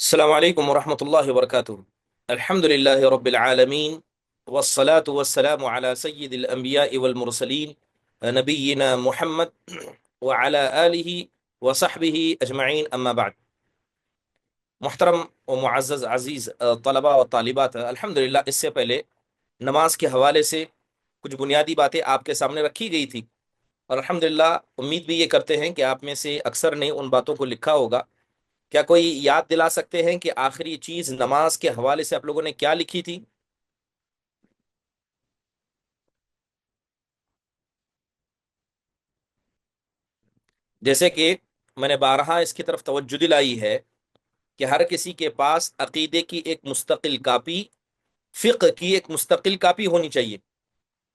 السلام علیکم ورحمۃ اللہ وبرکاتہ۔ الحمد للہ رب العالمین والصلاة والسلام علی سید الانبیاء والمرسلین نبینا محمد وعلی آلہ وصحبہ اجمعین، اما بعد۔ محترم و معزز عزیز طلباء و طالبات، الحمدللہ اس سے پہلے نماز کے حوالے سے کچھ بنیادی باتیں آپ کے سامنے رکھی گئی تھی، اور الحمدللہ امید بھی یہ کرتے ہیں کہ آپ میں سے اکثر نے ان باتوں کو لکھا ہوگا۔ کیا کوئی یاد دلا سکتے ہیں کہ آخری چیز نماز کے حوالے سے آپ لوگوں نے کیا لکھی تھی؟ جیسے کہ میں نے بارہا اس کی طرف توجہ دلائی ہے کہ ہر کسی کے پاس عقیدے کی ایک مستقل کاپی، فقہ کی ایک مستقل کاپی ہونی چاہیے،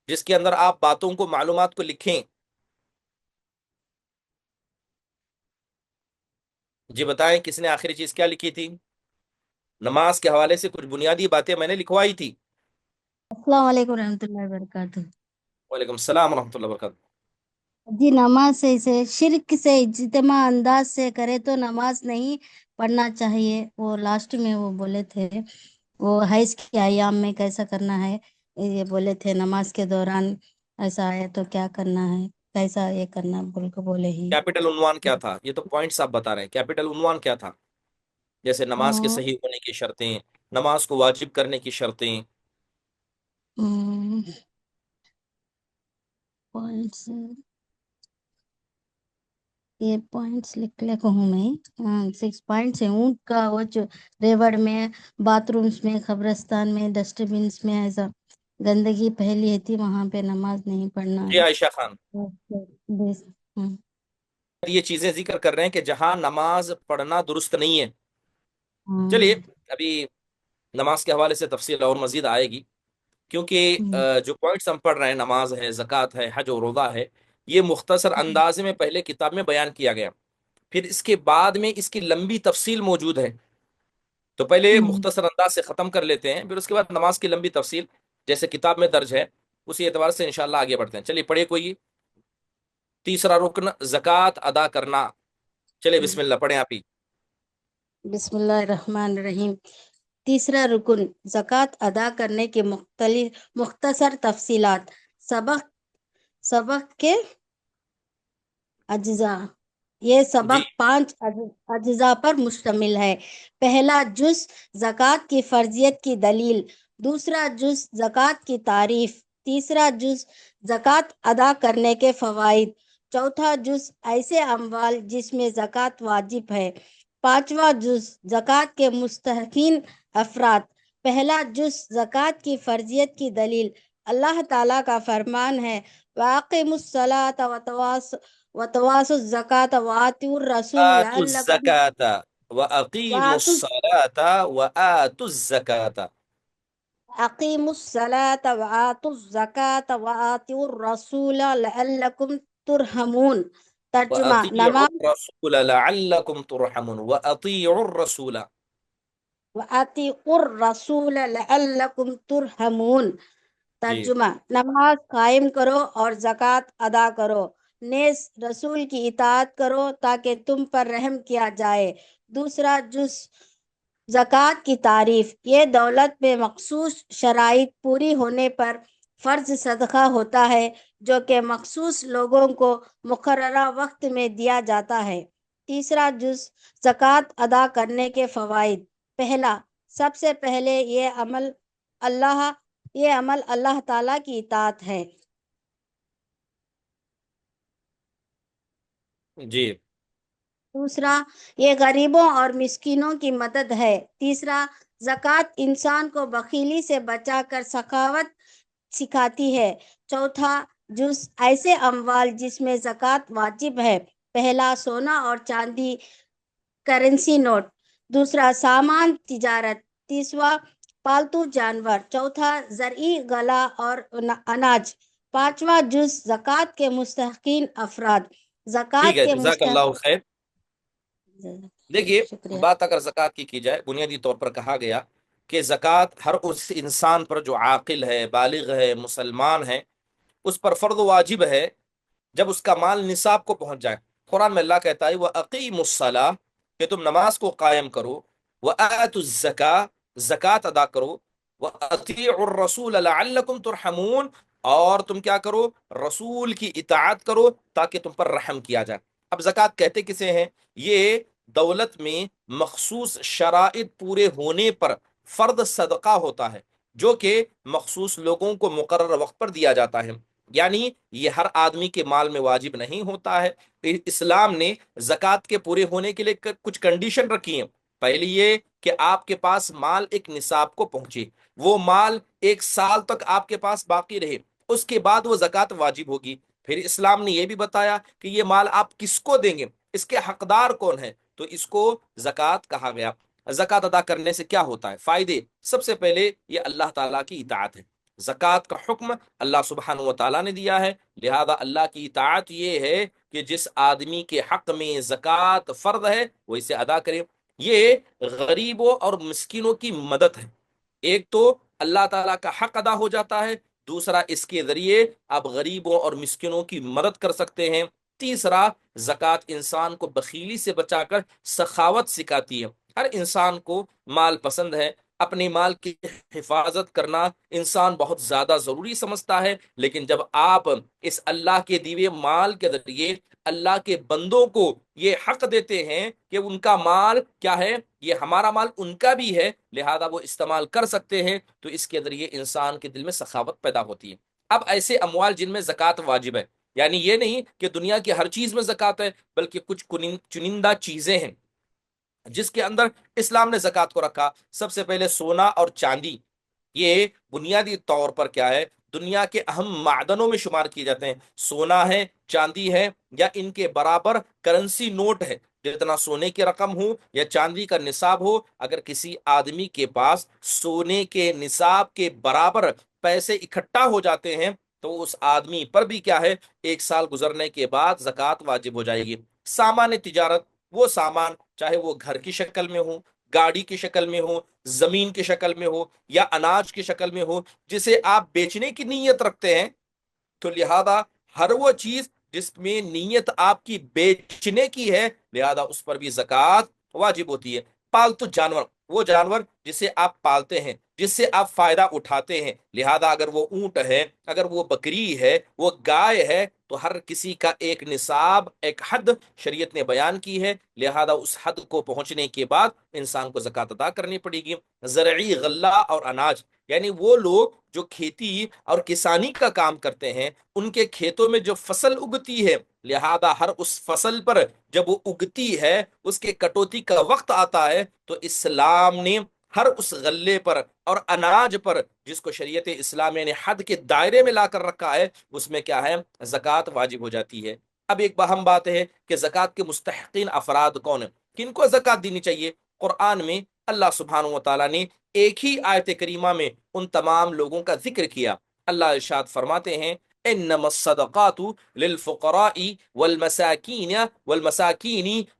جس کے اندر آپ باتوں کو، معلومات کو لکھیں۔ جی بتائیں، کس نے آخری چیز کیا لکھی تھی؟ نماز کے حوالے سے کچھ بنیادی باتیں میں نے لکھوائی تھی۔ السلام علیکم ورحمۃ اللہ وبرکاتہ۔ وعلیکم السلام ورحمۃ اللہ وبرکاتہ۔ جی، نماز سے شرک سے اجتماع انداز سے کرے تو نماز نہیں پڑھنا چاہیے۔ وہ لاسٹ میں وہ بولے تھے، وہ حیض کے ایام میں کیسا کرنا ہے، یہ بولے تھے نماز کے دوران ایسا آیا تو کیا کرنا ہے، کیسا یہ کرنا بول کے بولے ہی۔ کیپٹل عنوان کیا تھا؟ یہ تو پوائنٹس آپ بتا رہے ہیں، کیپٹل عنوان کیا تھا؟ جیسے نماز کے صحیح ہونے کی شرطیں، نماز کو واجب کرنے کی شرطیں۔ پوائنٹس، یہ پوائنٹس لکھ لے کو ہوں میں، 6 پوائنٹس ہیں۔ اونٹ کا وہ جو ریوڑ میں، باتھ رومس میں، قبرستان میں، ڈسٹ بنس میں ایسا گندگی پھیلی تھی، وہاں پہ نماز نہیں پڑھنا جی ہے۔ عائشہ خان، ہم، یہ چیزیں ذکر کر رہے ہیں کہ جہاں نماز پڑھنا درست نہیں ہے۔ چلیے، ہم، ابھی نماز کے حوالے سے تفصیل اور مزید آئے گی، کیونکہ ہم، جو پوائنٹس ہم پڑھ رہے ہیں، نماز ہے، زکوٰۃ ہے، حج اور روزہ ہے، یہ مختصر انداز میں پہلے کتاب میں بیان کیا گیا، پھر اس کے بعد میں اس کی لمبی تفصیل موجود ہے۔ تو پہلے ہم، مختصر انداز سے ختم کر لیتے ہیں، پھر اس کے بعد نماز کی لمبی تفصیل جیسے کتاب میں درج ہے، اسی اعتبار سے انشاءاللہ آگے بڑھتے ہیں۔ چلیے پڑھیے کوئی تیسرا رکن، زکوٰۃ ادا کرنا۔ چلیے بسم اللہ پڑھیں آپ ہی۔ بسم اللہ الرحمن الرحیم۔ تیسرا رکن، زکوٰۃ ادا کرنے کے مختصر تفصیلات۔ سبق کے اجزاء، یہ جی سبق 5 اجزاء پر مشتمل ہے۔ پہلا جز زکوٰۃ کی فرضیت کی دلیل، دوسرا جز زکوٰۃ کی تعریف، تیسرا جز زکوٰۃ ادا کرنے کے فوائد، چوتھا جز ایسے اموال جس میں زکوٰۃ واجب ہے، پانچواں جز زکوٰۃ کے مستحقین افراد۔ پہلا جز زکوٰۃ کی فرضیت کی دلیل۔ اللہ تعالیٰ کا فرمان ہے، وَأَقِیمُوا الصَّلَاةَ وَتَوَاصَوْا الزَّكَاةَ وَآتِيُوا الرَّسُولَ آتوا لَعَلَّكُمْ الزکاة وأقیموا وَآتُوا الصلاة وآتوا الزکاة أقیموا الصلاة وآتوا الزکاة وآتِيُوا الرَّسُولَ لَعَلَّكُمْ تُرْحَمُونَ۔ ترجمہ، وأطیعوا نماز الرسول لعلکم ترحمون، وأطیعوا الرسول۔ وَآتِيُوا الرَّسُولَ لَعَلَّكُمْ تُرْحَمُونَ۔ جی ترجمہ، نماز قائم کرو اور زکوٰۃ ادا کرو، نیز رسول کی اطاعت کرو تاکہ تم پر رحم کیا جائے۔ دوسرا جز زکوٰۃ کی تعریف، یہ دولت میں مخصوص شرائط پوری ہونے پر فرض صدقہ ہوتا ہے جو کہ مخصوص لوگوں کو مقررہ وقت میں دیا جاتا ہے۔ تیسرا جز زکوٰۃ ادا کرنے کے فوائد۔ پہلا، سب سے پہلے یہ عمل اللہ تعالیٰ کی اطاعت ہے۔ جی دوسرا، یہ غریبوں اور مسکینوں کی مدد ہے۔ تیسرا، زکوٰۃ انسان کو بخیلی سے بچا کر سخاوت سکھاتی ہے۔ چوتھا جز ایسے اموال جس میں زکوٰۃ واجب ہے۔ پہلا، سونا اور چاندی، کرنسی نوٹ۔ دوسرا، سامان تجارت۔ تیسرا، پالتو جانور۔ چوتھا، زرعی غلہ اور اناج۔ پانچواں جز زکوٰۃ کے مستحقین افراد۔ ٹھیک زکوٰۃ ہے، کے جزاک اللہ مستحق، خیر۔ دیکھیے، شکریہ۔ بات اگر زکوٰۃ کی جائے، بنیادی طور پر کہا گیا کہ زکوٰۃ ہر اس انسان پر جو عاقل ہے، بالغ ہے، مسلمان ہے، اس پر فرض و واجب ہے جب اس کا مال نصاب کو پہنچ جائے۔ قرآن میں اللہ کہتا ہے وَأَقِیمُوا الصَّلَاةَ، کہ تم نماز کو قائم کرو، وآتوا الزکاة، زکات ادا کرو، وَأَطِيعُوا الرَّسُولَ لَعَلَّكُمْ تُرْحَمُونَ، اور تم کیا کرو، رسول کی اطاعت کرو تاکہ تم پر رحم کیا جائے۔ اب زکوٰۃ کہتے کسے ہیں؟ یہ دولت میں مخصوص شرائط پورے ہونے پر فرد صدقہ ہوتا ہے، جو کہ مخصوص لوگوں کو مقرر وقت پر دیا جاتا ہے، یعنی یہ ہر آدمی کے مال میں واجب نہیں ہوتا ہے۔ اسلام نے زکوٰۃ کے پورے ہونے کے لیے کچھ کنڈیشن رکھی ہیں۔ پہلی یہ کہ آپ کے پاس مال ایک نصاب کو پہنچے، وہ مال 1 سال تک آپ کے پاس باقی رہے، اس کے بعد وہ زکوٰۃ واجب ہوگی۔ پھر اسلام نے یہ بھی بتایا کہ یہ مال آپ کس کو دیں گے، اس کے حقدار کون ہیں، تو اس کو زکوٰۃ کہا گیا۔ زکوٰۃ ادا کرنے سے کیا ہوتا ہے؟ فائدے، سب سے پہلے یہ اللہ تعالیٰ کی اطاعت ہے۔ زکوٰۃ کا حکم اللہ سبحانہ و تعالیٰ نے دیا ہے، لہذا اللہ کی اطاعت یہ ہے کہ جس آدمی کے حق میں زکوٰۃ فرض ہے وہ اسے ادا کرے۔ یہ غریبوں اور مسکینوں کی مدد ہے۔ ایک تو اللہ تعالیٰ کا حق ادا ہو جاتا ہے، دوسرا اس کے ذریعے آپ غریبوں اور مسکینوں کی مدد کر سکتے ہیں، تیسرا زکوٰۃ انسان کو بخیلی سے بچا کر سخاوت سکھاتی ہے۔ ہر انسان کو مال پسند ہے، اپنے مال کی حفاظت کرنا انسان بہت زیادہ ضروری سمجھتا ہے، لیکن جب آپ اس اللہ کے دیوے مال کے ذریعے اللہ کے بندوں کو یہ حق دیتے ہیں کہ ان کا مال کیا ہے، یہ ہمارا مال ان کا بھی ہے، لہذا وہ استعمال کر سکتے ہیں، تو اس کے ذریعے انسان کے دل میں سخاوت پیدا ہوتی ہے۔ اب ایسے اموال جن میں زکوٰۃ واجب ہے، یعنی یہ نہیں کہ دنیا کی ہر چیز میں زکوٰۃ ہے، بلکہ کچھ چنندہ چیزیں ہیں جس کے اندر اسلام نے زکوٰۃ کو رکھا۔ سب سے پہلے سونا اور چاندی، یہ بنیادی طور پر کیا ہے، دنیا کے اہم معدنوں میں شمار کیے جاتے ہیں۔ سونا ہے، چاندی ہے، یا ان کے برابر کرنسی نوٹ ہے، جتنا سونے کی رقم ہو یا چاندی کا نصاب ہو، اگر کسی آدمی کے پاس سونے کے نصاب کے برابر پیسے اکٹھا ہو جاتے ہیں تو اس آدمی پر بھی کیا ہے، 1 سال گزرنے کے بعد زکوٰۃ واجب ہو جائے گی۔ سامان تجارت، وہ سامان چاہے وہ گھر کی شکل میں ہو، گاڑی کی شکل میں ہو، زمین کی شکل میں ہو، یا اناج کی شکل میں ہو، جسے آپ بیچنے کی نیت رکھتے ہیں، تو لہذا ہر وہ چیز جس میں نیت آپ کی بیچنے کی ہے، لہذا اس پر بھی زکوٰۃ واجب ہوتی ہے۔ پالتو جانور، وہ جانور جسے آپ پالتے ہیں، جس سے آپ فائدہ اٹھاتے ہیں، لہذا اگر وہ اونٹ ہے، اگر وہ بکری ہے، وہ گائے ہے، تو ہر کسی کا ایک نصاب، ایک حد شریعت نے بیان کی ہے، لہذا اس حد کو پہنچنے کے بعد انسان کو زکوٰۃ ادا کرنی پڑے گی۔ زرعی، غلہ اور اناج، یعنی وہ لوگ جو کھیتی اور کسانی کا کام کرتے ہیں، ان کے کھیتوں میں جو فصل اگتی ہے، لہذا ہر اس فصل پر جب وہ اگتی ہے، اس کے کٹوتی کا وقت آتا ہے، تو اسلام نے ہر اس غلے پر اور اناج پر جس کو شریعت اسلامیہ نے حد کے دائرے میں لا کر رکھا ہے، اس میں کیا ہے، زکوٰۃ واجب ہو جاتی ہے۔ اب ایک اہم بات ہے کہ زکوٰۃ کے مستحقین افراد کون ہیں، کن کو زکوٰۃ دینی چاہیے؟ قرآن میں اللہ سبحانہ و تعالیٰ نے ایک ہی آیت کریمہ میں ان تمام لوگوں کا ذکر کیا۔ اللہ ارشاد فرماتے ہیں، انما الصدقات للفقراء والمساکین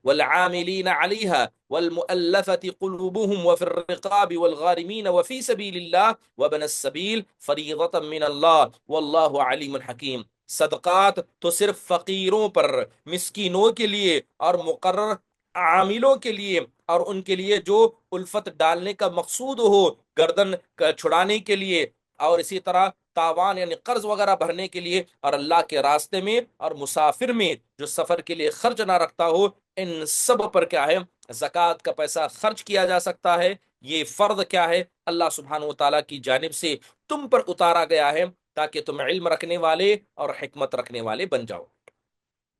والعاملین علیہا والمؤلفة قلوبهم وفي الرقاب والغارمین وفي سبیل اللہ وابن السبیل فریضة من اللہ واللہ علیم حکیم۔ صدقات تو صرف فقیروں پر، مسکینوں کے لیے اور مقرر عاملوں کے لیے، اور ان کے لیے جو الفت ڈالنے کا مقصود ہو، گردن چھڑانے کے لیے، اور اسی طرح تاوان یعنی قرض وغیرہ بھرنے کے لیے، اور اللہ کے راستے میں اور مسافر میں جو سفر کے لیے خرچ نہ رکھتا ہو، ان سب پر کیا ہے، زکوٰۃ کا پیسہ خرچ کیا جا سکتا ہے۔ یہ فرض کیا ہے، اللہ سبحانہ و تعالیٰ کی جانب سے تم پر اتارا گیا ہے تاکہ تم علم رکھنے والے اور حکمت رکھنے والے بن جاؤ۔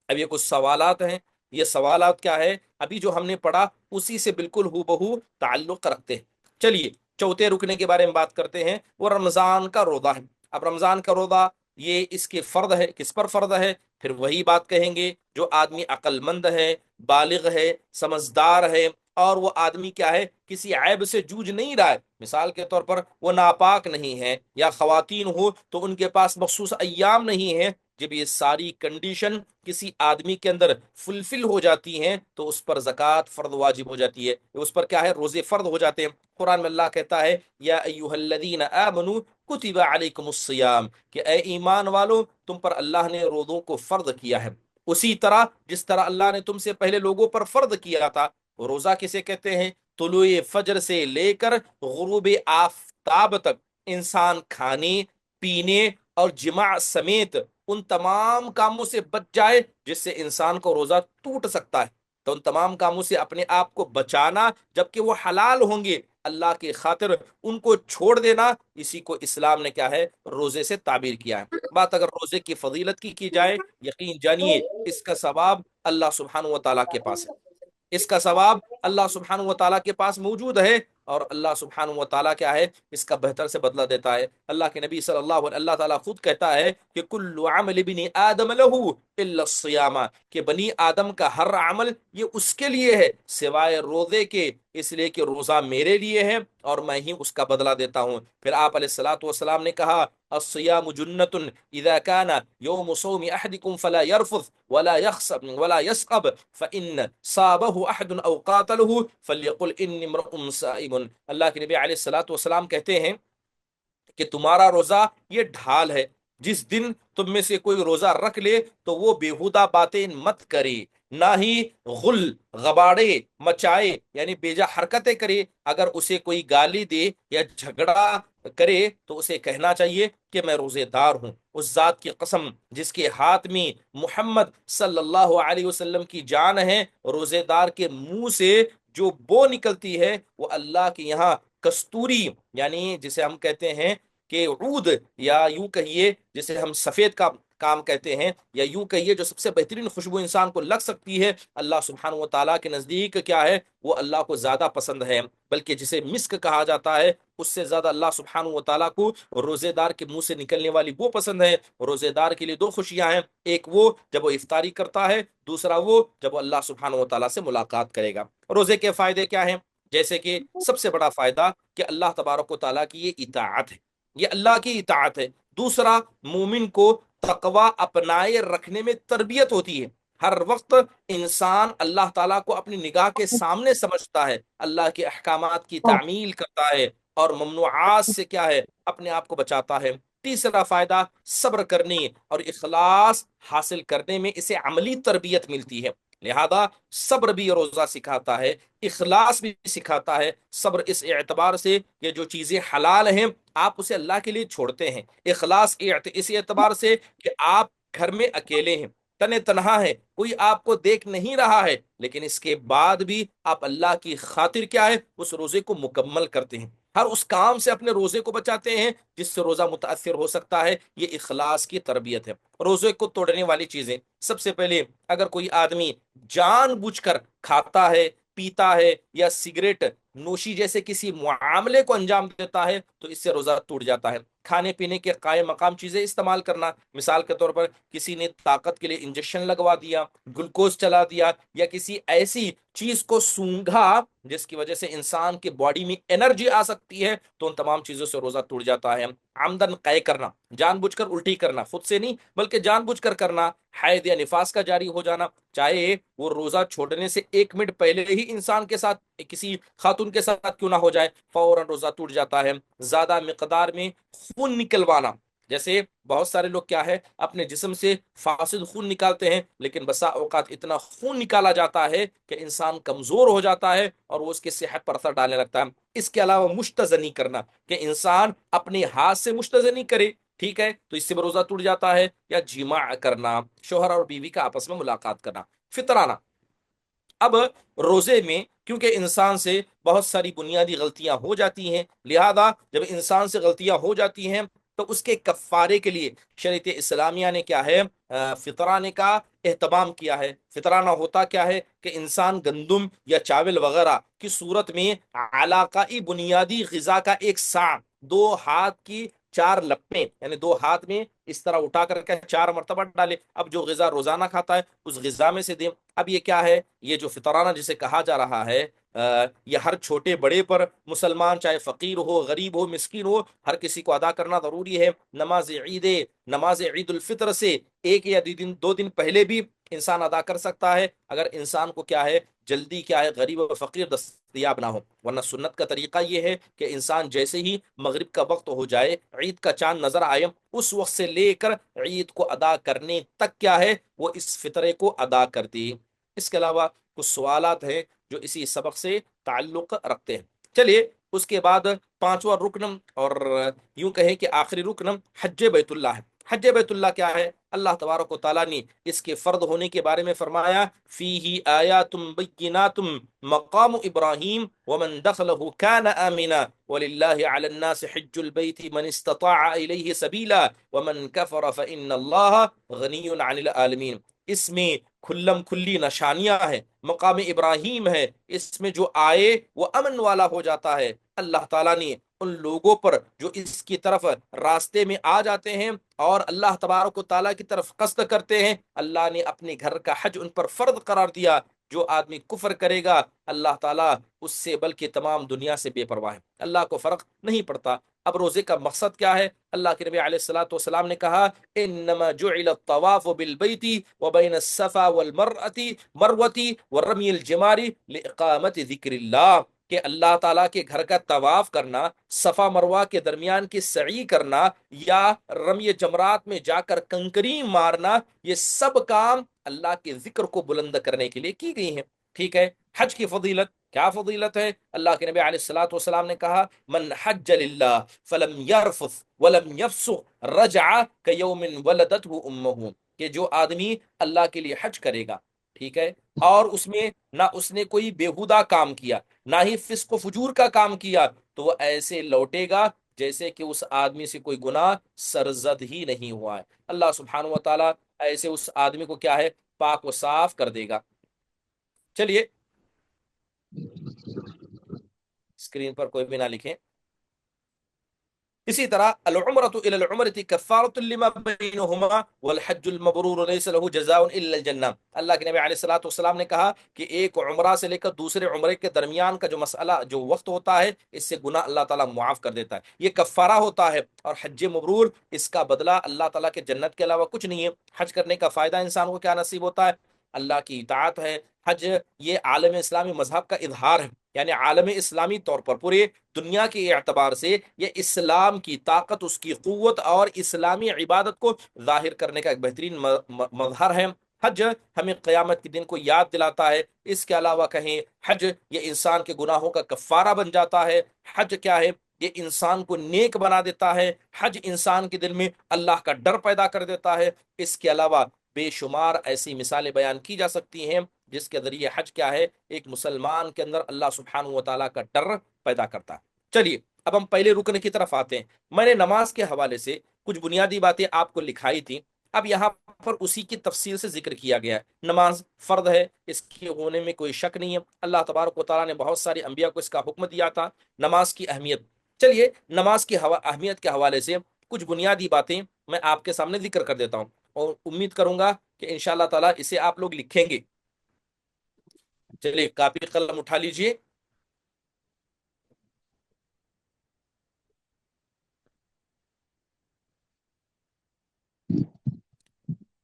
اب یہ کچھ سوالات ہیں، یہ سوالات کیا ہے، ابھی جو ہم نے پڑھا اسی سے بالکل ہو بہو تعلق رکھتے ہیں۔ چلیے چوتھے رکنے کے بارے میں بات کرتے ہیں، وہ رمضان کا روزہ ہے۔ اب رمضان کا روزہ یہ اس کے فرض ہے، کس پر فرض ہے؟ پھر وہی بات کہیں گے، جو آدمی عقل مند ہے، بالغ ہے، سمجھدار ہے، اور وہ آدمی کیا ہے، کسی عیب سے جوجھ نہیں رہا ہے، مثال کے طور پر وہ ناپاک نہیں ہے، یا خواتین ہو تو ان کے پاس مخصوص ایام نہیں ہے، جب یہ ساری کنڈیشن کسی آدمی کے اندر فلفل ہو جاتی ہیں تو اس پر زکوٰۃ فرض واجب ہو جاتی ہے، اس پر کیا ہے، روزے فرض ہو جاتے ہیں۔ قرآن میں اللہ کہتا ہے، یا ایھا الذین آمنوا کتب علیکم الصیام، کہ اے ایمان والو تم پر اللہ نے روزوں کو فرض کیا ہے، اسی طرح جس طرح اللہ نے تم سے پہلے لوگوں پر فرض کیا تھا۔ روزہ کسے کہتے ہیں؟ طلوع فجر سے لے کر غروب آفتاب تک انسان کھانے پینے اور جماع سمیت ان تمام کاموں سے بچ جائے جس سے انسان کو روزہ ٹوٹ سکتا ہے، تو ان تمام کاموں سے اپنے آپ کو بچانا جبکہ وہ حلال ہوں گے، اللہ کی خاطر ان کو چھوڑ دینا، اسی کو اسلام نے کیا ہے روزے سے تعبیر کیا ہے۔ بات اگر روزے کی فضیلت کی جائے، یقین جانیے اس کا ثواب اللہ سبحانہ و تعالیٰ کے پاس ہے، اس کا ثواب اللہ سبحانہ و تعالیٰ کے پاس موجود ہے، اور اللہ سبحانہ و تعالیٰ کیا ہے اس کا بہتر سے بدلہ دیتا ہے۔ اللہ کے نبی صلی اللہ تعالیٰ خود کہتا ہے کہ کل عمل ابن آدم لہ الا الصیام، کہ بنی آدم کا ہر عمل یہ اس کے لیے ہے سوائے روزے کے، اس لیے کہ روزہ میرے لیے ہے اور میں ہی اس کا بدلہ دیتا ہوں۔ پھر آپ علیہ الصلوۃ والسلام نے کہا الصیام جنۃ اذا كان يوم صوم احدكم فلا يرفث ولا يخصب ولا يسقب فان صابه احد او قاتله فليقل اني امرؤ صائم۔ اللہ کے نبی علیہ الصلوۃ والسلام کہتے ہیں کہ تمہارا روزہ یہ ڈھال ہے، جس دن تم میں سے کوئی روزہ رکھ لے تو وہ بیہودہ باتیں مت کرے، نہ ہی غل غباڑے مچائے یعنی بیجا حرکتیں کرے، اگر اسے کوئی گالی دے یا جھگڑا کرے تو اسے کہنا چاہیے کہ میں روزے دار ہوں۔ اس ذات کی قسم جس کے ہاتھ میں محمد صلی اللہ علیہ وسلم کی جان ہے، روزے دار کے منہ سے جو بو نکلتی ہے وہ اللہ کے یہاں کستوری یعنی جسے ہم کہتے ہیں کہ عود، یا یوں کہیے جسے ہم سفید کا کام کہتے ہیں، یا یوں کہیے جو سب سے بہترین خوشبو انسان کو لگ سکتی ہے، اللہ سبحانہ و تعالیٰ کے نزدیک کیا ہے وہ اللہ کو زیادہ پسند ہے، بلکہ جسے مسک کہا جاتا ہے اس سے زیادہ اللہ سبحانہ و تعالیٰ کو روزے دار کے منہ سے نکلنے والی وہ پسند ہے۔ روزے دار کے لیے دو خوشیاں ہیں، ایک وہ جب وہ افطاری کرتا ہے، دوسرا وہ جب وہ اللہ سبحانہ و تعالیٰ سے ملاقات کرے گا۔ روزے کے فائدے کیا ہیں؟ جیسے کہ سب سے بڑا فائدہ کہ اللہ تبارک و تعالیٰ کی یہ اطاعت ہے، یہ اللہ کی اطاعت ہے۔ دوسرا، مومن کو تقوی اپنائے رکھنے میں تربیت ہوتی ہے، ہر وقت انسان اللہ تعالیٰ کو اپنی نگاہ کے سامنے سمجھتا ہے، اللہ کے احکامات کی تعمیل کرتا ہے اور ممنوعات سے کیا ہے اپنے آپ کو بچاتا ہے۔ تیسرا فائدہ صبر کرنے اور اخلاص حاصل کرنے میں اسے عملی تربیت ملتی ہے، لہذا صبر بھی روزہ سکھاتا ہے، اخلاص بھی سکھاتا ہے۔ صبر اس اعتبار سے کہ جو چیزیں حلال ہیں آپ اسے اللہ کے لیے چھوڑتے ہیں، اخلاص اس اعتبار سے کہ آپ گھر میں اکیلے ہیں، تنے تنہا ہے، کوئی آپ کو دیکھ نہیں رہا ہے، لیکن اس کے بعد بھی آپ اللہ کی خاطر کیا ہے اس روزے کو مکمل کرتے ہیں، ہر اس کام سے اپنے روزے کو بچاتے ہیں جس سے روزہ متاثر ہو سکتا ہے۔ یہ اخلاص کی تربیت ہے۔ روزے کو توڑنے والی چیزیں، سب سے پہلے اگر کوئی آدمی جان بوجھ کر کھاتا ہے، پیتا ہے یا سگریٹ نوشی جیسے کسی معاملے کو انجام دیتا ہے تو اس سے روزہ ٹوٹ جاتا ہے۔ کھانے پینے کے قائم مقام چیزیں استعمال کرنا، مثال کے طور پر کسی نے طاقت کے لیے انجیکشن لگوا دیا، گلوکوز چلا دیا، یا کسی ایسی چیز کو سونگھا جس کی وجہ سے انسان کی باڈی میں انرجی آ سکتی ہے، تو ان تمام چیزوں سے روزہ ٹوٹ جاتا ہے۔ عمدن قے کرنا، جان بوجھ کر الٹی کرنا، خود سے نہیں بلکہ جان بوجھ کر کرنا، حید یا نفاس کا جاری ہو جانا، چاہے وہ روزہ چھوڑنے سے 1 منٹ پہلے ہی انسان کے ساتھ کسی خاتون کے ساتھ کیوں نہ ہو جائے، فوراً روزہ ٹوٹ جاتا ہے۔ زیادہ مقدار میں خون نکلوانا، جیسے بہت سارے لوگ کیا ہے اپنے جسم سے فاسد خون نکالتے ہیں، لیکن بسا اوقات اتنا خون نکالا جاتا ہے کہ انسان کمزور ہو جاتا ہے اور وہ اس کی صحت پر اثر ڈالنے لگتا ہے۔ اس کے علاوہ مشتزنی کرنا، کہ انسان اپنے ہاتھ سے مشتزنی کرے، ٹھیک ہے، تو اس سے بھی روزہ ٹوٹ جاتا ہے۔ یا جماع کرنا، شوہر اور بیوی کا آپس میں ملاقات کرنا۔ فطرانہ، اب روزے میں کیونکہ انسان سے بہت ساری بنیادی غلطیاں ہو جاتی ہیں، لہذا جب انسان سے غلطیاں ہو جاتی ہیں تو اس کے کفارے کے لیے شریعت اسلامیہ نے کیا ہے فطرانے کا اہتمام کیا ہے۔ فطرانہ ہوتا کیا ہے کہ انسان گندم یا چاول وغیرہ کی صورت میں علاقائی بنیادی غذا کا ایک سا، 2 ہاتھ کی 4 لپیں، یعنی 2 ہاتھ میں اس طرح اٹھا کر کے 4 مرتبہ ڈالے، اب جو غذا روزانہ کھاتا ہے اس غذا میں سے دیں۔ اب یہ کیا ہے، یہ جو فطرانہ جسے کہا جا رہا ہے یہ ہر چھوٹے بڑے پر، مسلمان چاہے فقیر ہو، غریب ہو، مسکین ہو، ہر کسی کو ادا کرنا ضروری ہے۔ نماز عید الفطر سے 1 یا 2 دن پہلے بھی انسان ادا کر سکتا ہے، اگر انسان کو کیا ہے جلدی کیا ہے غریب و فقیر دستیاب نہ ہو، ورنہ سنت کا طریقہ یہ ہے کہ انسان جیسے ہی مغرب کا وقت ہو جائے، عید کا چاند نظر آئے، اس وقت سے لے کر عید کو ادا کرنے تک کیا ہے وہ اس فطرے کو ادا کر دی۔ اس کے علاوہ کچھ سوالات ہیں جو اسی سبق سے تعلق رکھتے ہیں۔ چلیے اس کے بعد پانچواں رکن اور یوں کہیں کہ آخری رکن حج بیت اللہ ہے۔ حج بیت اللہ کیا ہے؟ اللہ تبارک و تعالیٰ نے اس کے فرض ہونے کے بارے میں فرمایا فیہ آیات بینات مقام ابراہیم ومن دخلہ کان آمنا وللہ علی الناس حج البیت من استطاع الیہ سبیلا ومن کفر فإن اللہ غنی عن العالمین۔ اس میں کھلم کھلی نشانیاں ہیں، مقام ابراہیم ہے، اس میں جو آئے وہ امن والا ہو جاتا ہے۔ اللہ تعالیٰ نے ان لوگوں پر جو اس کی طرف راستے میں آ جاتے ہیں اور اللہ تبارک و تعالیٰ کی طرف قصد کرتے ہیں، اللہ نے اپنے گھر کا حج ان پر فرض قرار دیا۔ جو آدمی کفر کرے گا اللہ تعالیٰ اس سے بلکہ تمام دنیا سے بے پرواہ ہے، اللہ کو فرق نہیں پڑتا۔ اب روزے کا مقصد کیا ہے؟ اللہ کے نبی علیہ الصلوۃ والسلام نے کہا انما جعل الطواف بالبیت وبین الصفا والمروۃ ورمی الجمار لاقامت ذکر اللہ، کہ اللہ تعالیٰ کے گھر کا طواف کرنا، صفا مروہ کے درمیان کی سعی کرنا یا رمی جمرات میں جا کر کنکری مارنا، یہ سب کام اللہ کے ذکر کو بلند کرنے کے لیے کی گئی ہیں۔ ٹھیک ہے، حج کی فضیلت کیا فضیلت ہے؟ اللہ کے نبی علیہ الصلوۃ والسلام نے کہا من حج للہ فلم یرفث ولم یفسق رجع کیوم ولدته امہ، کہ جو آدمی اللہ کے لیے حج کرے گا، ٹھیک ہے، اور اس میں نہ اس نے کوئی بیہودہ کام کیا نہ ہی فسق و فجور کا کام کیا، تو وہ ایسے لوٹے گا جیسے کہ اس آدمی سے کوئی گناہ سرزد ہی نہیں ہوا ہے۔ اللہ سبحانہ و تعالیٰ ایسے اس آدمی کو کیا ہے، پاک و صاف کر دے گا۔ چلیے اسکرین پر کوئی بھی نہ لکھیں۔ اسی طرح العمرۃ الی العمرۃ کفارۃ لما بینہما والحج المبرور لیس له جزاء الا الجنہ۔ اللہ کے نبی علیہ الصلوۃ والسلام نے کہا کہ ایک عمرہ سے لے کر دوسرے عمرے کے درمیان کا جو مسئلہ جو وقت ہوتا ہے، اس سے گناہ اللہ تعالیٰ معاف کر دیتا ہے، یہ کفارہ ہوتا ہے، اور حج مبرور اس کا بدلہ اللہ تعالیٰ کے جنت کے علاوہ کچھ نہیں ہے۔ حج کرنے کا فائدہ انسان کو کیا نصیب ہوتا ہے؟ اللہ کی اطاعت ہے۔ حج یہ عالم اسلامی مذہب کا اظہار ہے، یعنی عالم اسلامی طور پر پورے دنیا کے اعتبار سے یہ اسلام کی طاقت، اس کی قوت اور اسلامی عبادت کو ظاہر کرنے کا ایک بہترین مظہر ہے۔ حج ہمیں قیامت کے دن کو یاد دلاتا ہے۔ اس کے علاوہ کہیں حج یہ انسان کے گناہوں کا کفارہ بن جاتا ہے۔ حج کیا ہے؟ یہ انسان کو نیک بنا دیتا ہے۔ حج انسان کے دل میں اللہ کا ڈر پیدا کر دیتا ہے۔ اس کے علاوہ بے شمار ایسی مثالیں بیان کی جا سکتی ہیں جس کے ذریعے حج کیا ہے، ایک مسلمان کے اندر اللہ سبحانہ و تعالیٰ کا ڈر پیدا کرتا ہے۔ چلیے اب ہم پہلے رکن کی طرف آتے ہیں۔ میں نے نماز کے حوالے سے کچھ بنیادی باتیں آپ کو لکھائی تھی، اب یہاں پر اسی کی تفصیل سے ذکر کیا گیا ہے۔ نماز فرض ہے، اس کے ہونے میں کوئی شک نہیں ہے، اللہ تبارک و تعالیٰ نے بہت ساری انبیاء کو اس کا حکم دیا تھا۔ نماز کی اہمیت، چلیے نماز کی اہمیت کے حوالے سے کچھ بنیادی باتیں میں آپ کے سامنے ذکر کر دیتا ہوں، اور امید کروں گا کہ انشاءاللہ تعالیٰ اسے آپ لوگ لکھیں گے۔ چلیے کاپی قلم اٹھا لیجئے۔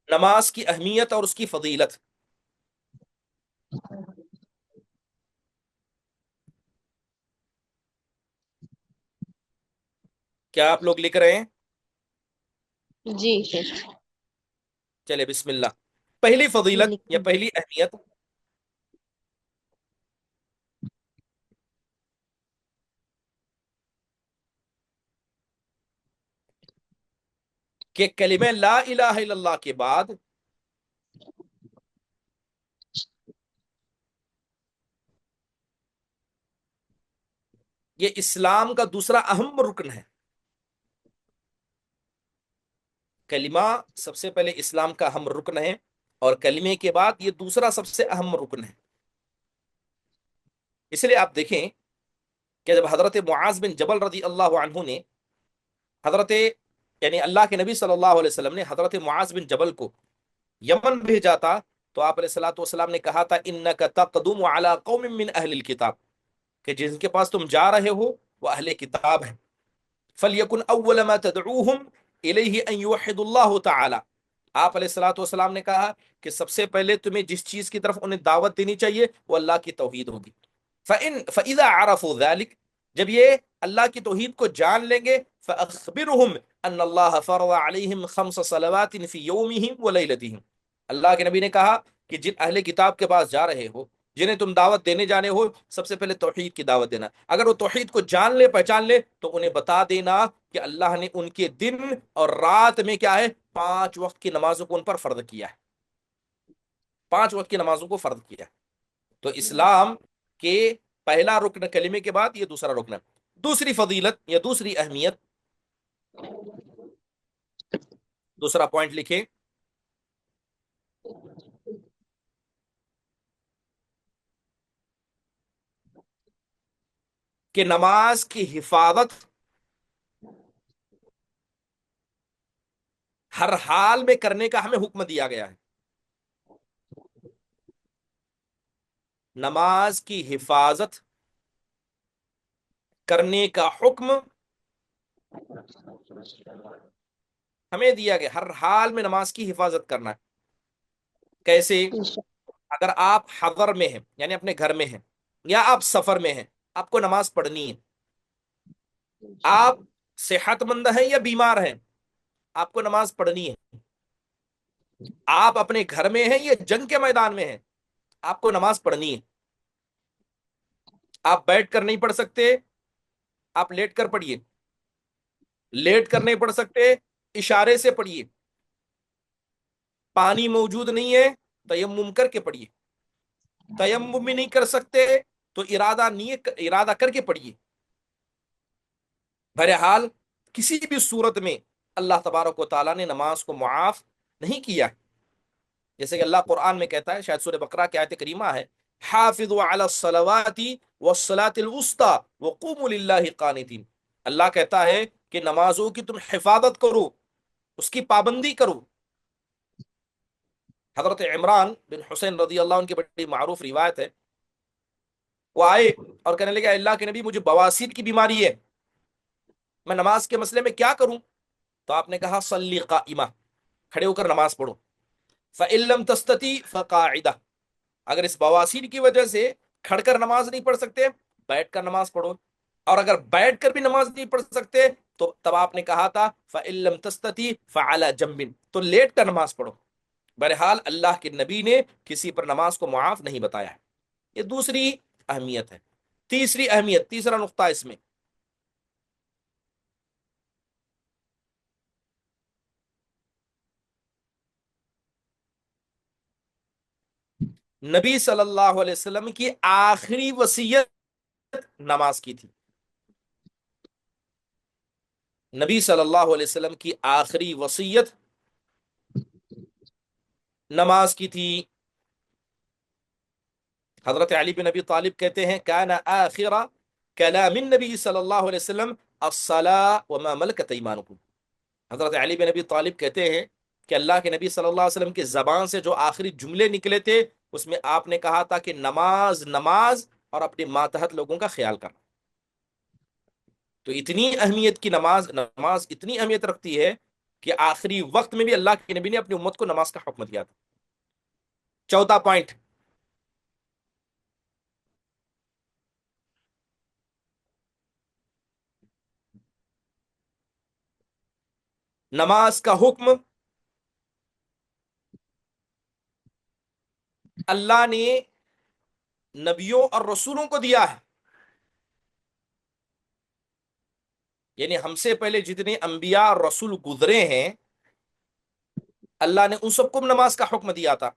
نماز کی اہمیت اور اس کی فضیلت۔ کیا آپ لوگ لکھ رہے ہیں؟ جی چلے بسم اللہ۔ پہلی فضیلت یا لکھیں۔ پہلی اہمیت، کہ کلمہ لا الہ الا اللہ کے بعد یہ اسلام کا دوسرا اہم رکن ہے۔ کلمہ سب سے پہلے اسلام کا اہم رکن ہے، اور کلمے کے بعد یہ دوسرا سب سے اہم رکن ہے۔ اس لیے آپ دیکھیں کہ جب حضرت معاذ بن جبل رضی اللہ عنہ نے حضرت یعنی اللہ کے نبی صلی اللہ علیہ وسلم نے حضرت معاذ بن جبل کو یمن بھیجا تھا، تو آپ علیہ الصلوۃ والسلام نے کہا تھا انک تقدم علی قوم من اہل الکتاب، کہ جن کے پاس تم جا رہے ہو وہ اہل کتاب ہیں۔ فلیکن اول ما تدعوہم الیہ ان یوحدوا اللہ تعالی، آپ علیہ الصلوۃ والسلام نے کہا کہ سب سے پہلے تمہیں جس چیز کی طرف انہیں دعوت دینی چاہیے وہ اللہ کی توحید ہوگی۔ فَإِذَا عَرَفُوا ذَلِكَ، جب یہ اللہ کی توحید کو جان لیں گے، فَأَخْبِرْهُمْ أَنَّ اللَّهَ فَرَضَ عَلَيْهِمْ 5 صَلَوَاتٍ فِي يَوْمِهِمْ وَلَيْلَتِهِمْ۔ اللہ کے نبی نے کہا کہ جن اہل کتاب کے پاس جا رہے ہو جنہیں تم دعوت دینے جانے ہو سب سے پہلے توحید کی دعوت دینا. اگر وہ توحید کو جان لے پہچان لے تو انہیں بتا دینا کہ اللہ نے ان کے دن اور رات میں کیا ہے 5 وقت کی نمازوں کو ان پر فرض کیا ہے. 5 وقت کی نمازوں کو فرض کیا ہے. تو اسلام کے پہلا رکن کلمے کے بعد یہ دوسرا رکن ہے. دوسری فضیلت یا دوسری اہمیت، دوسرا پوائنٹ لکھیں کہ نماز کی حفاظت ہر حال میں کرنے کا ہمیں حکم دیا گیا ہے. نماز کی حفاظت کرنے کا حکم ہمیں دیا گیا، ہر حال میں نماز کی حفاظت کرنا ہے. کیسے؟ اگر آپ حضر میں ہیں یعنی اپنے گھر میں ہیں یا آپ سفر میں ہیں، آپ کو نماز پڑھنی ہے. آپ صحت مند ہیں یا بیمار ہیں، آپ کو نماز پڑھنی ہے. آپ اپنے گھر میں ہیں یا جنگ کے میدان میں ہیں، آپ کو نماز پڑھنی ہے. آپ بیٹھ کر نہیں پڑھ سکتے، آپ لیٹ کر پڑھیے. لیٹ کر نہیں پڑھ سکتے، اشارے سے پڑھیے. پانی موجود نہیں ہے، تیمم کر کے پڑھیے. تیمم بھی نہیں کر سکتے تو ارادہ کر کے پڑھیے. بہرحال کسی بھی صورت میں اللہ تبارک و تعالیٰ نے نماز کو معاف نہیں کیا. جیسے کہ اللہ قرآن میں کہتا ہے، شاید سورہ بقرہ کی آیت کریمہ ہے، حافظوا علی الصلوات والصلاۃ الوسطی وقوموا للہ قانتین. اللہ کہتا ہے کہ نمازوں کی تم حفاظت کرو، اس کی پابندی کرو. حضرت عمران بن حسین رضی اللہ عنہ کی بڑی معروف روایت ہے، وہ آئے اور کہنے لگے اللہ کے نبی مجھے بواسیر کی بیماری ہے، میں نماز کے مسئلے میں کیا کروں؟ تو آپ نے کہا صلی قائمہ، کھڑے ہو کر نماز پڑھو. فَإِن لَمْ تَسْتَطِعْ فَقَاعِدَةً، اگر اس بواسیر کی وجہ سے کھڑ کر نماز نہیں پڑھ سکتے، بیٹھ کر نماز پڑھو. اور اگر بیٹھ کر بھی نماز نہیں پڑھ سکتے تو تب آپ نے کہا تھا فَإِن لَمْ تَسْتَطِعْ فَعَلَى جَنبٍ، تو لیٹ کر نماز پڑھو. بہرحال اللہ کے نبی نے کسی پر نماز کو معاف نہیں بتایا ہے. یہ دوسری اہمیت ہے. تیسری اہمیت، تیسرا نقطہ اس میں، نبی صلی اللہ علیہ وسلم کی آخری وصیت نماز کی تھی. نبی صلی اللہ علیہ وسلم کی آخری وصیت نماز کی تھی. حضرت علی بن ابی طالب کہتے ہیں کان آخر کلام النبی صلی اللہ علیہ وسلم الصلاۃ وما ملکت ایمانکم. حضرت علی بن ابی طالب کہتے ہیں کہ اللہ کے نبی صلی اللہ علیہ وسلم کی زبان سے جو آخری جملے نکلے تھے اس میں آپ نے کہا تھا کہ نماز نماز اور اپنے ماتحت لوگوں کا خیال کرنا. تو اتنی اہمیت کی نماز اتنی اہمیت رکھتی ہے کہ آخری وقت میں بھی اللہ کے نبی نے اپنی امت کو نماز کا حکم دیا تھا. چوتھا پوائنٹ، نماز کا حکم اللہ نے نبیوں اور رسولوں کو دیا ہے. یعنی ہم سے پہلے جتنے انبیاء اور رسول گزرے ہیں اللہ نے ان سب کو نماز کا حکم دیا تھا.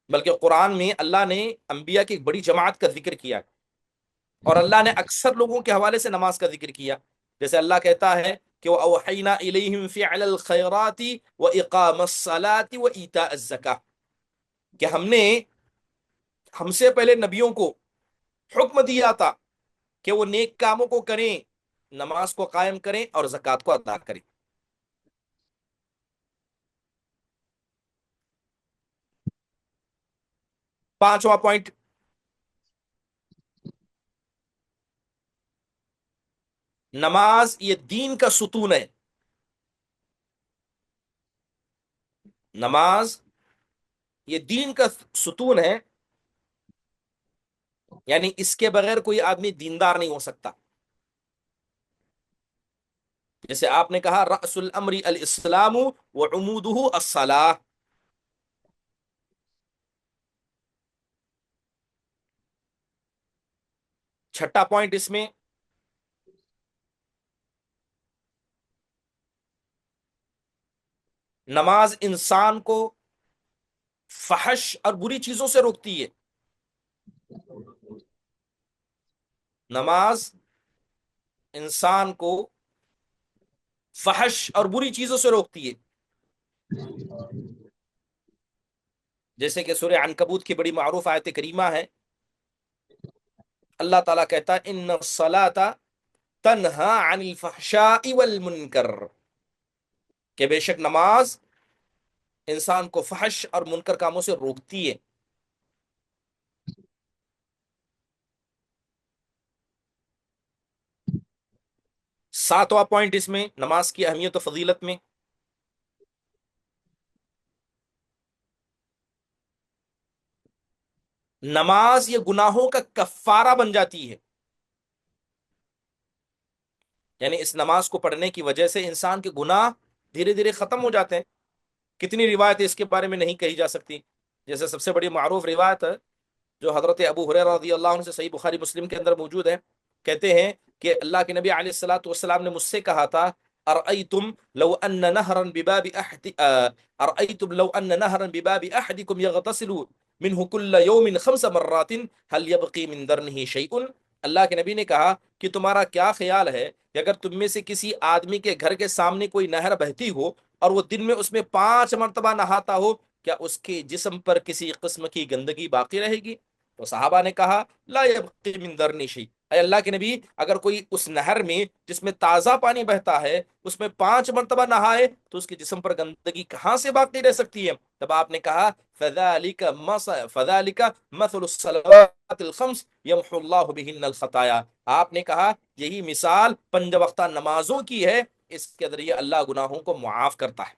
بلکہ قرآن میں اللہ نے انبیاء کی ایک بڑی جماعت کا ذکر کیا ہے اور اللہ نے اکثر لوگوں کے حوالے سے نماز کا ذکر کیا. جیسے اللہ کہتا ہے کہ وَأَوْحَيْنَا إِلَيْهِمْ فِعْلَ الْخَيْرَاتِ وَإِقَامَ الصَّلَاةِ وَإِيتَاءَ الزَّكَاةِ، کہ ہم سے پہلے نبیوں کو حکم دیا تھا کہ وہ نیک کاموں کو کریں، نماز کو قائم کریں اور زکوٰۃ کو ادا کریں. پانچواں پوائنٹ، نماز یہ دین کا ستون ہے. نماز یہ دین کا ستون ہے، یعنی اس کے بغیر کوئی آدمی دیندار نہیں ہو سکتا. جیسے آپ نے کہا رأس الامر الاسلام و، عمودہ الصلاۃ. چھٹا پوائنٹ اس میں نماز انسان کو فحش اور بری چیزوں سے روکتی ہے. نماز انسان کو فحش اور بری چیزوں سے روکتی ہے. جیسے کہ سورہ عنکبوت کی بڑی معروف آیت کریمہ ہے، اللہ تعالیٰ کہتا ہے ان الصلاۃ تنہا عن الفحشاء والمنکر، کہ بے شک نماز انسان کو فحش اور منکر کاموں سے روکتی ہے. ساتواں پوائنٹ اس میں نماز کی اہمیت و فضیلت میں، نماز یہ گناہوں کا کفارہ بن جاتی ہے. یعنی اس نماز کو پڑھنے کی وجہ سے انسان کے گناہ دھیرے دھیرے ختم ہو جاتے ہیں. کتنی روایتیں اس کے بارے میں نہیں کہی جا سکتی. جیسے سب سے بڑی معروف روایت جو حضرت ابو ہریرہ رضی اللہ عنہ سے صحیح بخاری مسلم کے اندر موجود ہے، کہتے ہیں کہ اللہ کے نبی علیہ الصلوۃ والسلام نے مجھ سے کہا تھا ارأیتم لو ان نهرا بباب احد ارأیتم لو ان نهرا بباب احدکم یغتسل منه كل يوم 5 مرات هل يبقي من درنه شيء. اللہ کے نبی نے کہا کہ تمہارا کیا خیال ہے کہ اگر تم میں سے کسی آدمی کے گھر کے سامنے کوئی نہر بہتی ہو اور وہ دن میں اس میں 5 مرتبہ نہاتا ہو، کیا اس کے جسم پر کسی قسم کی گندگی باقی رہے گی؟ تو صحابہ نے کہا لا یبقی من درنی شیء، اے اللہ کے نبی اگر کوئی اس نہر میں جس میں تازہ پانی بہتا ہے اس میں 5 مرتبہ نہائے تو اس کے جسم پر گندگی کہاں سے باقی رہ سکتی ہے؟ تب آپ نے کہا فذلک مثل الصلوات الخمس یمحو اللہ بہن الخطایا، آپ نے کہا یہی مثال 5 وقتہ نمازوں کی ہے، اس کے ذریعے اللہ گناہوں کو معاف کرتا ہے.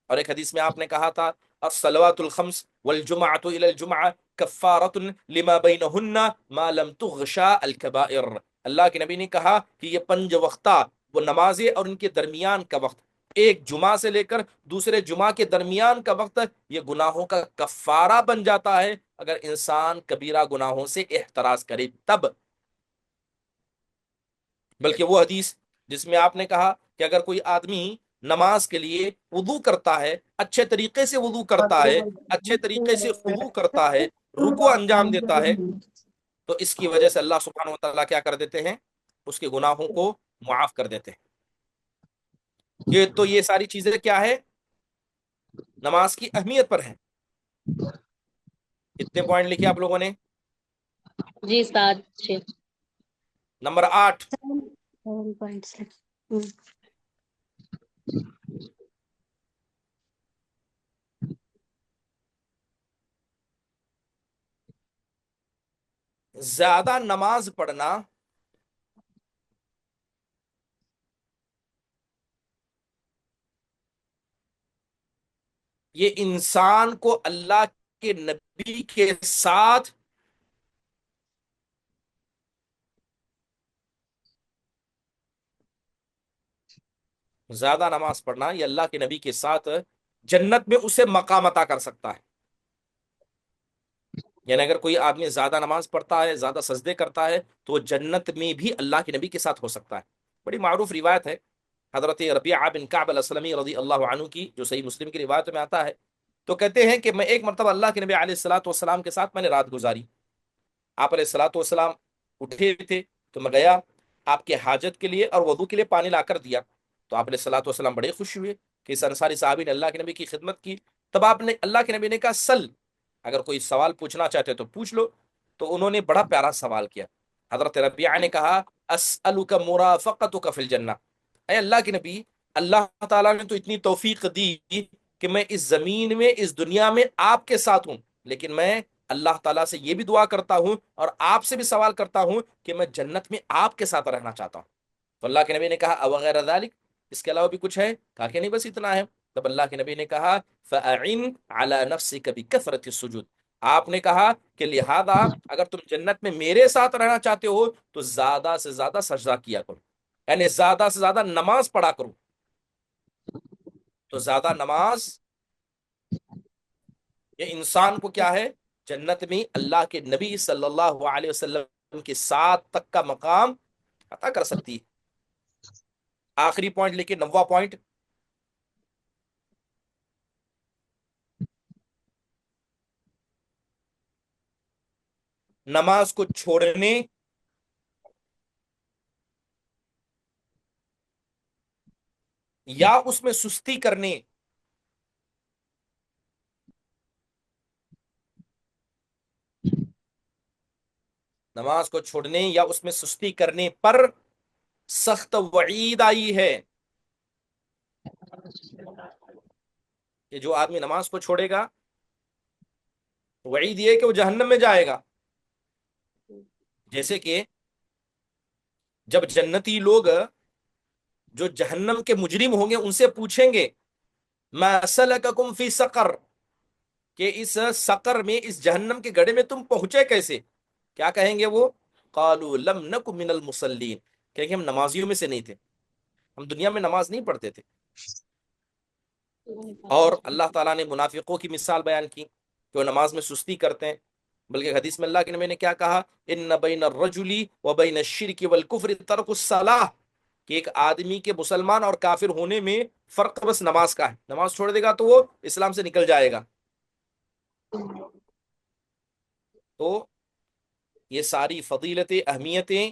اور ایک حدیث میں آپ نے کہا تھا الصلوات الخمس والجمعۃ الی الجمعہ کفارۃ لما بینہن ما لم تغشا الکبائر. اللہ کے نبی نے کہا کہ یہ 5 وقتہ وہ نمازیں اور ان کے درمیان کا وقت، ایک جمعہ سے لے کر دوسرے جمعہ کے درمیان کا وقت، یہ گناہوں کا کفارہ بن جاتا ہے اگر انسان کبیرہ گناہوں سے احتراز کرے تب. بلکہ وہ حدیث جس میں آپ نے کہا کہ اگر کوئی آدمی نماز کے لیے وضو کرتا ہے، اچھے طریقے سے وضو کرتا ہے، اچھے طریقے سے خضوع کرتا ہے، رکوع انجام دیتا ہے، تو اس کی وجہ سے اللہ سبحانہ و تعالیٰ کیا کر دیتے ہیں؟ اس کے گناہوں کو معاف کر دیتے ہیں. یہ ساری چیزیں کیا ہے؟ نماز کی اہمیت پر ہیں. کتنے پوائنٹ لکھے آپ لوگوں نے؟ جی 7 6. Number 8، 7 points. زیادہ نماز پڑھنا یہ انسان کو اللہ کے نبی کے ساتھ زیادہ نماز پڑھنا یہ اللہ کے نبی کے ساتھ جنت میں اسے مقام عطا کر سکتا ہے. یعنی اگر کوئی آدمی زیادہ نماز پڑھتا ہے، زیادہ سجدے کرتا ہے، تو وہ جنت میں بھی اللہ کے نبی کے ساتھ ہو سکتا ہے. بڑی معروف روایت ہے حضرت ربیعہ بن کعب الاسلمی رضی اللہ عنہ کی، جو صحیح مسلم کی روایت میں آتا ہے. تو کہتے ہیں کہ میں ایک مرتبہ اللہ کے نبی علیہ الصلوۃ والسلام کے ساتھ میں نے رات گزاری. آپ علیہ الصلوۃ والسلام اٹھے تھے تو میں گیا آپ کے حاجت کے لیے اور وضو کے لیے پانی لا کر دیا. تو آپ علیہ الصلوۃ والسلام بڑے خوش ہوئے کہ اس انصاری صحابی نے اللہ کے نبی کی خدمت کی. تب آپ نے اللہ کے نبی نے کہا سل، اگر کوئی سوال پوچھنا چاہتے تو پوچھ لو. تو انہوں نے بڑا پیارا سوال کیا. حضرت ربیعہ نے کہا اسألک مرافقتک فی الجنہ، اے اللہ کے نبی اللہ تعالیٰ نے تو اتنی توفیق دی کہ میں اس زمین میں اس دنیا میں آپ کے ساتھ ہوں، لیکن میں اللہ تعالیٰ سے یہ بھی دعا کرتا ہوں اور آپ سے بھی سوال کرتا ہوں کہ میں جنت میں آپ کے ساتھ رہنا چاہتا ہوں. تو اللہ کے نبی نے کہا اوغیر ذلک، اس کے علاوہ بھی کچھ ہے؟ کہا کہ نہیں بس اتنا ہے. تب اللہ کے نبی نے کہا فأعن علی نفسک بکثرۃ السجود، آپ نے کہا کہ لہذا اگر تم جنت میں میرے ساتھ رہنا چاہتے ہو تو زیادہ سے زیادہ سجدہ کیا کرو، یعنی زیادہ سے زیادہ نماز پڑھا کرو. تو زیادہ نماز یہ انسان کو کیا ہے؟ جنت میں اللہ کے نبی صلی اللہ علیہ وسلم کے ساتھ تک کا مقام عطا کر سکتی ہے۔ آخری پوائنٹ لے کے 9واں پوائنٹ، نماز کو چھوڑنے یا اس میں سستی کرنے نماز کو چھوڑنے یا اس میں سستی کرنے پر سخت وعید آئی ہے کہ جو آدمی نماز کو چھوڑے گا، وعید یہ ہے کہ وہ جہنم میں جائے گا۔ جیسے کہ جب جنتی لوگ جو جہنم کے مجرم ہوں گے ان سے پوچھیں گے ما سلککم فی سقر، کہ اس سقر میں، اس جہنم کے گڑھے میں تم پہنچے کیسے؟ کیا کہیں گے وہ؟ قالوا لم نک من المصلین، کہیں گے ہم نمازیوں میں سے نہیں تھے، ہم دنیا میں نماز نہیں پڑھتے تھے۔ اور اللہ تعالیٰ نے منافقوں کی مثال بیان کی کہ وہ نماز میں سستی کرتے ہیں، بلکہ حدیث میں اللہ کے نبی نے کیا کہا؟ ان بین الرجل و بین الشرک والکفر ترک الصلاۃ، کہ ایک آدمی کے مسلمان اور کافر ہونے میں فرق بس نماز کا ہے، نماز چھوڑ دے گا تو وہ اسلام سے نکل جائے گا۔ تو یہ ساری فضیلتیں، اہمیتیں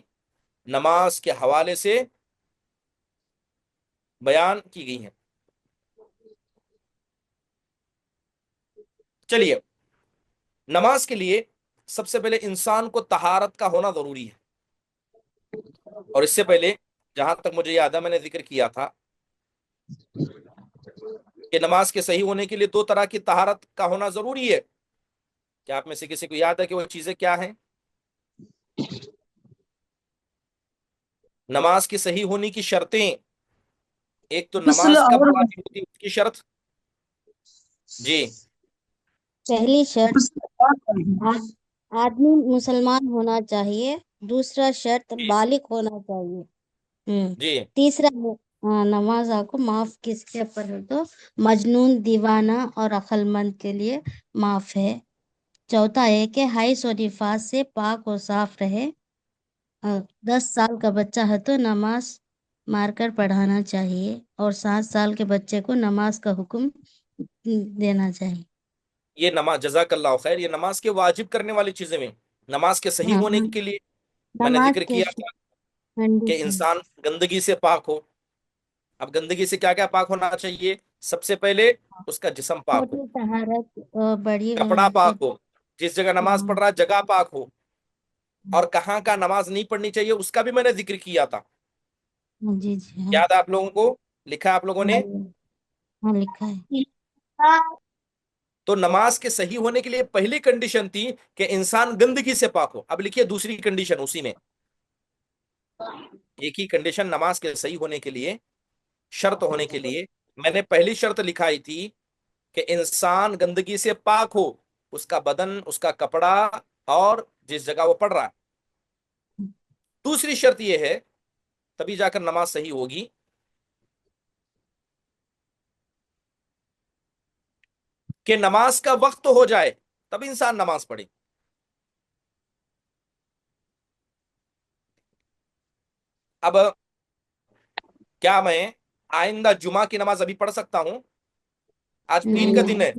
نماز کے حوالے سے بیان کی گئی ہیں۔ چلیے، نماز کے لیے سب سے پہلے انسان کو طہارت کا ہونا ضروری ہے، اور اس سے پہلے جہاں تک مجھے یاد ہے میں نے ذکر کیا تھا کہ نماز کے صحیح ہونے کے لیے 2 طرح کی طہارت کا ہونا ضروری ہے۔ کیا آپ میں سے کسی کو یاد ہے کہ وہ چیزیں کیا ہیں؟ نماز کی صحیح ہونے کی شرطیں، ایک تو غسل نماز کب اور واجب ہوتی ہے اس کی شرط، جی پہلی شرط غسل آد- آدمی مسلمان ہونا چاہیے، دوسرا شرط جی بالغ ہونا چاہیے، جی تیسرا نماز آپ کو معاف کس کے پر ہے تو مجنون، دیوانہ اور عقل مند کے لیے معاف ہے۔ چوتھا ہے کہ حیض و نفاس سے پاک و صاف رہے۔ 10 سال کا بچہ ہے تو نماز مار کر پڑھانا چاہیے، اور 7 سال کے بچے کو نماز کا حکم دینا چاہیے۔ یہ نماز، جزاک اللہ خیر، یہ نماز کے واجب کرنے والی چیزیں میں نماز کے صحیح ہاں، ہونے کے لیے میں نے نماز ذکر کے کیا تھا کہ کنڈیشن، انسان گندگی سے پاک ہو۔ اب گندگی سے کیا کیا پاک ہونا چاہیے؟ سب سے پہلے اس کا جسم پاک ہو، چھوٹی طہارت، بڑی کپڑا پاک چھوٹی، ہو، جس جگہ نماز پڑھ رہا ہے جگہ پاک ہو، اور کہاں کا نماز نہیں پڑھنی چاہیے اس کا بھی میں نے ذکر کیا تھا۔ جی جی ہاں، یاد ہے آپ لوگوں کو؟ لکھا آپ لوگوں نے؟ ہاں لکھا ہے۔ تو نماز کے صحیح ہونے کے لیے پہلی کنڈیشن تھی کہ انسان گندگی سے پاک ہو۔ اب لکھیے دوسری کنڈیشن اسی میں، ایک ہی کنڈیشن نماز کے صحیح ہونے کے لیے، شرط ہونے کے لیے میں نے پہلی شرط لکھائی تھی کہ انسان گندگی سے پاک ہو، اس کا بدن، اس کا کپڑا، اور جس جگہ وہ پڑھ رہا ہے۔ دوسری شرط یہ ہے، تبھی جا کر نماز صحیح ہوگی، کہ نماز کا وقت ہو جائے تب انسان نماز پڑھے۔ اب کیا میں آئندہ جمعہ کی نماز ابھی پڑھ سکتا ہوں؟ آج پیر کا دن ہے،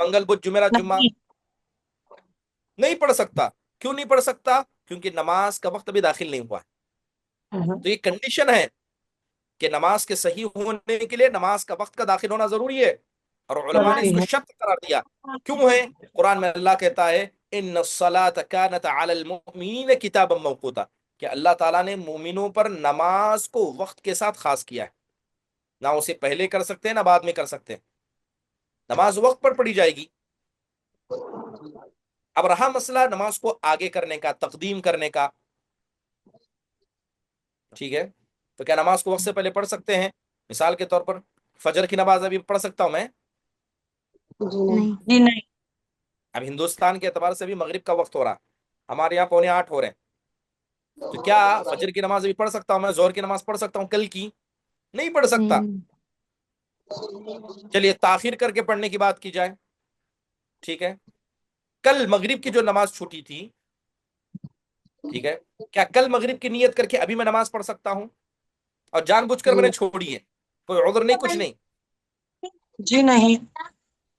منگل بدھ جمعرات جمعہ، نہیں پڑھ سکتا۔ کیوں نہیں پڑھ سکتا؟ کیونکہ نماز کا وقت ابھی داخل نہیں ہوا ہے۔ تو یہ کنڈیشن ہے کہ نماز کے صحیح ہونے کے لیے نماز کا وقت کا داخل ہونا ضروری ہے، اور علماء نے اس کو شرط قرار دیا۔ کیوں ہے؟ قرآن میں اللہ کہتا ہے ان الصلاۃ کانت علی المؤمنین کتابا موقوتا، کہ اللہ تعالیٰ نے مومنوں پر نماز کو وقت کے ساتھ خاص کیا ہے، نہ اسے پہلے کر سکتے ہیں نہ بعد میں کر سکتے ہیں، نماز وقت پر پڑھی جائے گی۔ اب رہا مسئلہ نماز کو آگے کرنے کا، تقدیم کرنے کا، ٹھیک ہے، تو کیا نماز کو وقت سے پہلے پڑھ سکتے ہیں؟ مثال کے طور پر فجر کی نماز ابھی پڑھ سکتا ہوں میں؟ نہیں، جی نہیں، اب ہندوستان کے اعتبار سے بھی مغرب کا وقت ہو رہا، ہمارے یہاں 7:45 ہو رہے ہیں، تو کیا فجر کی نماز ابھی پڑھ سکتا ہوں میں؟ ظہر کی نماز پڑھ سکتا ہوں کل کی؟ نہیں پڑھ سکتا۔ نہیں، چلیے تاخیر کر کے پڑھنے کی بات کی جائے، ٹھیک ہے، کل مغرب کی جو نماز چھوٹی تھی ٹھیک ہے؟ کیا کل مغرب کی نیت کر کے ابھی میں نماز پڑھ سکتا ہوں اور جان بوجھ کر میں نے چھوڑی ہے؟ کوئی عذر نہیں، کچھ نہیں، جی نہیں.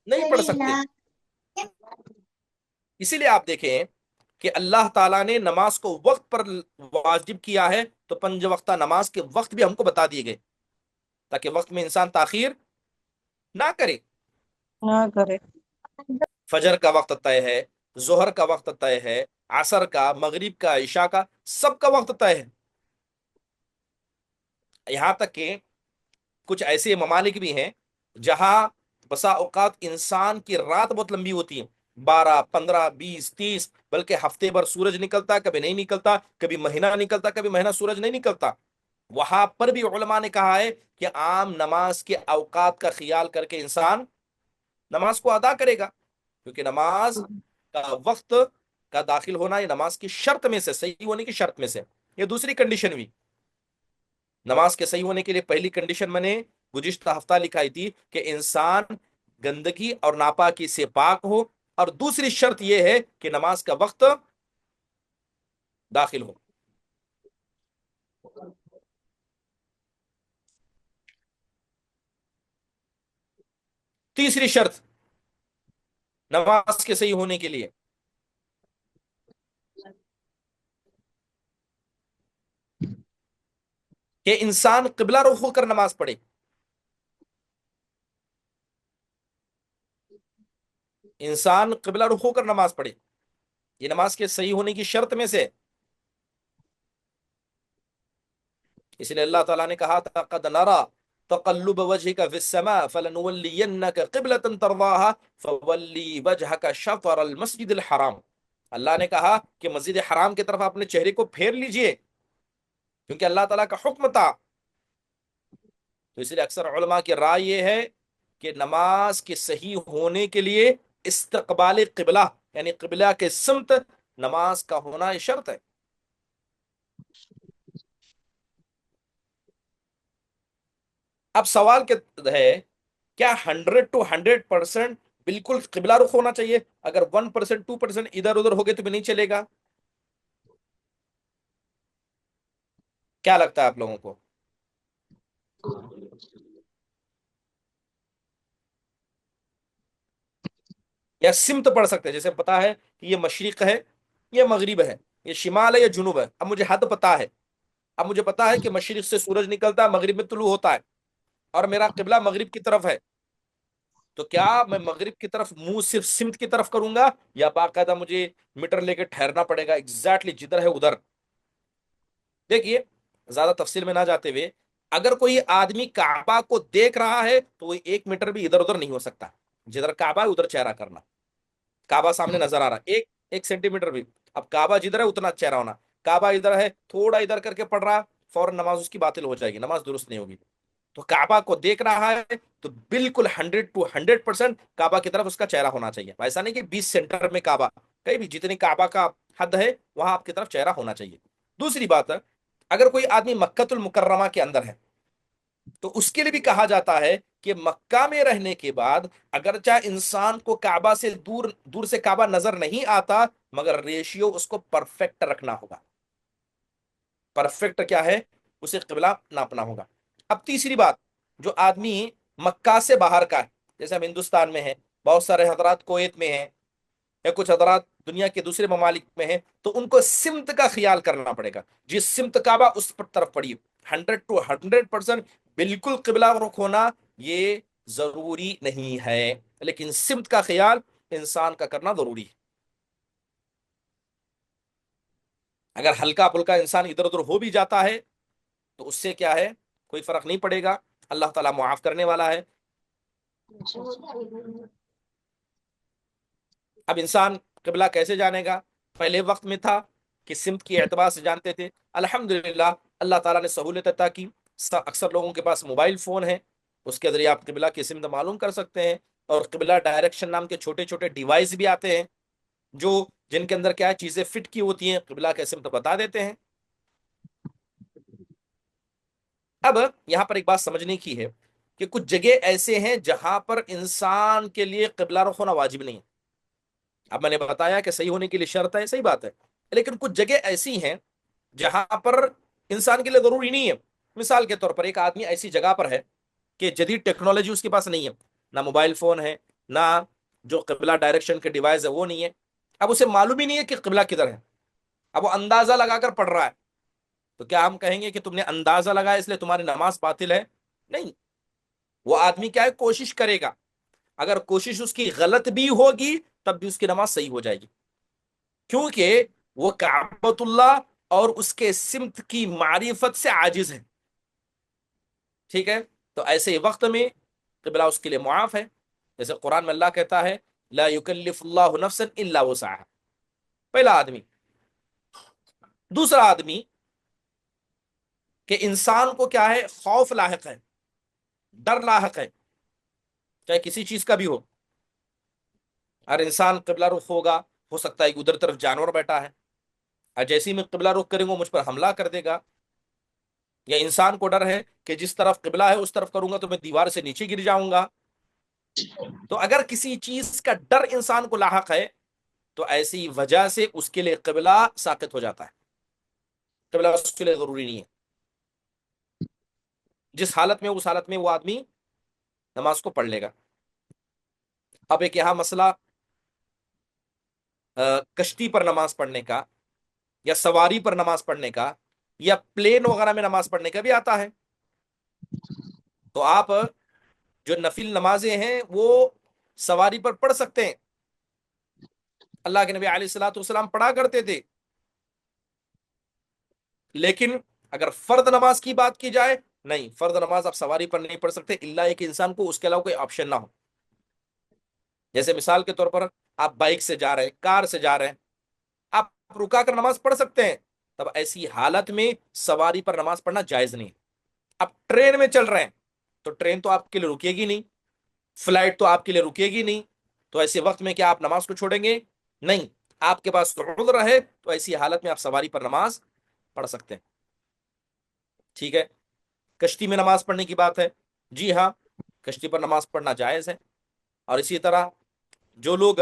نہیں پڑھ سکتے. اسی لیے آپ دیکھیں کہ اللہ تعالیٰ نے نماز کو وقت پر واجب کیا ہے، تو 5 وقتہ نماز کے وقت بھی ہم کو بتا دیے گئے تاکہ وقت میں انسان تاخیر نہ کرے. نہ کرے. فجر کا وقت طے ہے، ظہر کا وقت طے ہے، عصر کا، مغرب کا، عشاء کا، سب کا وقت طے ہے. یہاں تک کہ کچھ ایسے ممالک بھی ہیں جہاں بسا اوقات انسان کی رات بہت لمبی ہوتی ہے، 12 15 20 30، بلکہ ہفتے بھر سورج نکلتا، کبھی نہیں نکلتا، کبھی مہینہ نکلتا، کبھی مہینہ سورج نہیں نکلتا. وہاں پر بھی علماء نے کہا ہے کہ عام نماز کے اوقات کا خیال کر کے انسان نماز کو ادا کرے گا، کیونکہ نماز کا وقت کا داخل ہونا یہ نماز کی شرط میں سے، صحیح ہونے کی شرط میں سے. یہ دوسری کنڈیشن ہوئی. نماز کے صحیح ہونے کے لیے پہلی کنڈیشن میں نے گزشتہ ہفتہ لکھائی تھی کہ انسان گندگی اور ناپاکی سے پاک ہو، اور دوسری شرط یہ ہے کہ نماز کا وقت داخل ہو. تیسری شرط نماز کے صحیح ہونے کے لیے کہ انسان قبلہ رخ ہو کر نماز پڑھے. انسان قبلہ رخ ہو کر نماز پڑھے، یہ نماز کے صحیح ہونے کی شرط میں سے. اس لیے اللہ تعالیٰ نے کہا تھا قد نرى تقلب وجهك في السماء فلنولينك قبلة ترضاها فولي وجهك شطر المسجد الحرام. اللہ نے کہا کہ مسجد حرام کی طرف اپنے چہرے کو پھیر لیجئے، کیونکہ اللہ تعالیٰ کا حکم تھا. تو اس لیے اکثر علماء کی رائے یہ ہے کہ نماز کے صحیح ہونے کے لیے استقبال قبلہ، یعنی قبلہ کے سمت نماز کا ہونا یہ شرط ہے. اب سوال ہے کیا 100% بالکل قبلہ رخ ہونا چاہیے؟ اگر 1% 2% ادھر ادھر ہو گئے تو بھی نہیں چلے گا؟ کیا لگتا ہے آپ لوگوں کو؟ یا سمت پڑھ سکتے ہیں؟ جیسے پتا ہے کہ یہ مشرق ہے، یہ مغرب ہے، یہ شمال ہے، یہ جنوب ہے. اب مجھے حد پتا ہے، اب مجھے پتا ہے کہ مشرق سے سورج نکلتا ہے، مغرب میں طلوع ہوتا ہے، اور میرا قبلہ مغرب کی طرف ہے. تو کیا میں مغرب کی طرف منہ صرف سمت کی طرف کروں گا، یا باقاعدہ مجھے میٹر لے کے ٹھہرنا پڑے گا ایگزیکٹلی جدھر ہے ادھر؟ دیکھیے، زیادہ تفصیل میں نہ جاتے ہوئے، اگر کوئی آدمی کعبہ کو دیکھ رہا ہے تو وہ 1 میٹر بھی ادھر ادھر نہیں ہو سکتا. جدھر کعبہ ہے ادھر چہرہ کرنا. کعبہ سامنے نظر آ رہا ہے، 1 سینٹی میٹر بھی، اب کعبہ جدھر ہے اتنا چہرہ ہونا. کعبہ ادھر ہے، تھوڑا ادھر کر کے پڑھ رہا، فوراً نماز اس کی باطل ہو جائے گی، نماز درست نہیں ہوگی. تو کعبہ کو دیکھ رہا ہے تو بالکل 100% کعبہ کی طرف اس کا چہرہ ہونا چاہیے. ایسا نہیں کہ 20 سینٹر میں کعبہ، کہیں بھی جتنی کعبہ کا حد ہے وہاں آپ کی طرف چہرہ ہونا چاہیے. دوسری بات ہے، اگر کوئی آدمی مکۃ المکرمہ کے اندر ہے تو اس کے لیے بھی کہا جاتا ہے کہ مکہ میں رہنے کے بعد اگرچہ انسان کو کعبہ سے دور دور سے کعبہ نظر نہیں آتا، مگر ریشیو اس کو پرفیکٹ رکھنا ہوگا. پرفیکٹ کیا ہے؟ اسے قبلہ ناپنا ہوگا. اب تیسری بات، جو آدمی مکہ سے باہر کا ہے، جیسے ہم ہندوستان میں ہیں، بہت سارے حضرات کویت میں ہیں، یا کچھ حضرات دنیا کے دوسرے ممالک میں ہیں، تو ان کو سمت کا خیال کرنا پڑے گا. جس سمت کعبہ اس پر طرف پڑی، 100% بالکل قبلہ رخ ہونا یہ ضروری نہیں ہے، لیکن سمت کا خیال انسان کا کرنا ضروری ہے. اگر ہلکا پھلکا انسان ادھر ادھر ہو بھی جاتا ہے تو اس سے کیا ہے، کوئی فرق نہیں پڑے گا، اللہ تعالیٰ معاف کرنے والا ہے. اب انسان قبلہ کیسے جانے گا؟ پہلے وقت میں تھا کہ سمت کی اعتبار سے جانتے تھے. الحمدللہ اللہ تعالیٰ نے سہولت عطا کی، اکثر لوگوں کے پاس موبائل فون ہے، اس کے ذریعے آپ قبلہ کی سمت معلوم کر سکتے ہیں. اور قبلہ ڈائریکشن نام کے چھوٹے چھوٹے ڈیوائس بھی آتے ہیں جو جن کے اندر کیا چیزیں فٹ کی ہوتی ہیں، قبلہ کی سمت بتا دیتے ہیں. اب یہاں پر ایک بات سمجھنے کی ہے کہ کچھ جگہ ایسے ہیں جہاں پر انسان کے لیے قبلہ رخ ہونا واجب نہیں ہے. اب میں نے بتایا کہ صحیح ہونے کے لیے شرط ہے، صحیح بات ہے، لیکن کچھ جگہ ایسی ہیں جہاں پر انسان کے لیے ضروری نہیں ہے. مثال کے طور پر ایک آدمی ایسی جگہ پر ہے کہ جدید ٹیکنالوجی اس کے پاس نہیں ہے، نہ موبائل فون ہے، نہ جو قبلہ ڈائریکشن کے ڈیوائس ہے وہ نہیں ہے. اب اسے معلوم ہی نہیں ہے کہ قبلہ کدھر ہے. اب وہ اندازہ لگا کر پڑھ رہا ہے، تو کیا ہم کہیں گے کہ تم نے اندازہ لگایا اس لیے تمہاری نماز باطل ہے؟ نہیں. وہ آدمی کیا ہے، کوشش کرے گا. اگر کوشش اس کی غلط بھی ہوگی تب بھی اس کی نماز صحیح ہو جائے گی، کیونکہ وہ کعبۃ اللہ اور اس کے سمت کی معرفت سے عاجز ہے. ٹھیک ہے، تو ایسے وقت میں قبلہ اس کے لیے معاف ہے. جیسے قرآن میں اللہ کہتا ہے لا یکلف اللہ نفسا الا وسعها. پہلا آدمی. دوسرا آدمی کہ انسان کو کیا ہے، خوف لاحق ہے، ڈر لاحق ہے، چاہے کسی چیز کا بھی ہو. ہر انسان قبلہ رخ ہوگا، ہو سکتا ہے کہ ادھر طرف جانور بیٹھا ہے، اور جیسے ہی میں قبلہ رخ کریں گا مجھ پر حملہ کر دے گا. یا انسان کو ڈر ہے کہ جس طرف قبلہ ہے اس طرف کروں گا تو میں دیوار سے نیچے گر جاؤں گا. تو اگر کسی چیز کا ڈر انسان کو لاحق ہے تو ایسی وجہ سے اس کے لیے قبلہ ساقط ہو جاتا ہے، قبلہ اس کے لیے ضروری نہیں ہے. جس حالت میں اس حالت میں وہ آدمی نماز کو پڑھ لے گا. اب ایک یہاں مسئلہ کشتی پر نماز پڑھنے کا، یا سواری پر نماز پڑھنے کا، یا پلین وغیرہ میں نماز پڑھنے کا بھی آتا ہے. تو آپ جو نفل نمازیں ہیں وہ سواری پر پڑھ سکتے ہیں. اللہ کے نبی علیہ الصلوۃ والسلام پڑھا کرتے تھے. لیکن اگر فرد نماز کی بات کی جائے، نہیں، فرد نماز آپ سواری پر نہیں پڑھ سکتے الا ایک انسان کو اس کے علاوہ کوئی آپشن نہ ہو. جیسے مثال کے طور پر آپ بائک سے جا رہے ہیں، کار سے جا رہے ہیں، آپ رکا کر نماز پڑھ سکتے ہیں. تب ایسی حالت میں سواری پر نماز پڑھنا جائز نہیں. آپ ٹرین میں چل رہے ہیں تو ٹرین تو آپ کے لیے رکے گی نہیں، فلائٹ تو آپ کے لیے رکے گی نہیں. تو ایسے وقت میں کیا آپ نماز کو چھوڑیں گے؟ نہیں. آپ کے پاس عذر ہے تو ایسی حالت میں آپ سواری پر نماز پڑھ سکتے ہیں. ٹھیک ہے. کشتی میں نماز پڑھنے کی بات ہے، جی ہاں، کشتی پر نماز پڑھنا جائز ہے. اور اسی طرح جو لوگ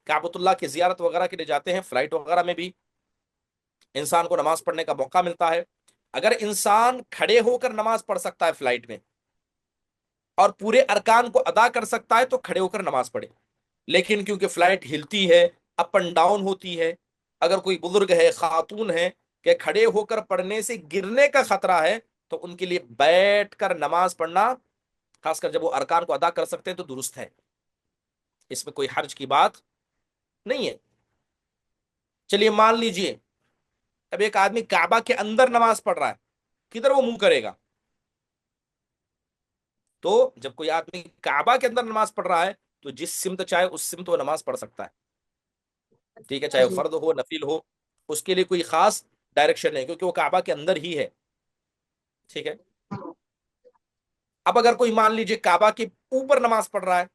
کعبۃ اللہ کی زیارت وغیرہ کے لیے جاتے ہیں، فلائٹ وغیرہ میں بھی انسان کو نماز پڑھنے کا موقع ملتا ہے. اگر انسان کھڑے ہو کر نماز پڑھ سکتا ہے فلائٹ میں اور پورے ارکان کو ادا کر سکتا ہے تو کھڑے ہو کر نماز پڑھے. لیکن کیونکہ فلائٹ ہلتی ہے، اپ اینڈ ڈاؤن ہوتی ہے، اگر کوئی بزرگ ہے، خاتون ہے کہ کھڑے ہو کر پڑھنے سے گرنے کا خطرہ ہے تو ان کے لیے بیٹھ کر نماز پڑھنا، خاص کر جب وہ ارکان کو ادا کر سکتے ہیں، تو درست ہے. اس میں کوئی حرج کی بات نہیں ہے. چلیے مان لیجئے اب ایک آدمی کعبہ کے اندر نماز پڑھ رہا ہے، کدھر وہ منہ کرے گا؟ تو جب کوئی آدمی کعبہ کے اندر نماز پڑھ رہا ہے تو جس سمت چاہے اس سمت وہ نماز پڑھ سکتا ہے. ٹھیک ہے، چاہے جی فرد ہو نفل ہو، اس کے لیے کوئی خاص ڈائریکشن نہیں، کیونکہ وہ کعبہ کے اندر ہی ہے. ٹھیک ہے. اب اگر کوئی مان لیجئے کعبہ کے اوپر نماز پڑھ رہا ہے،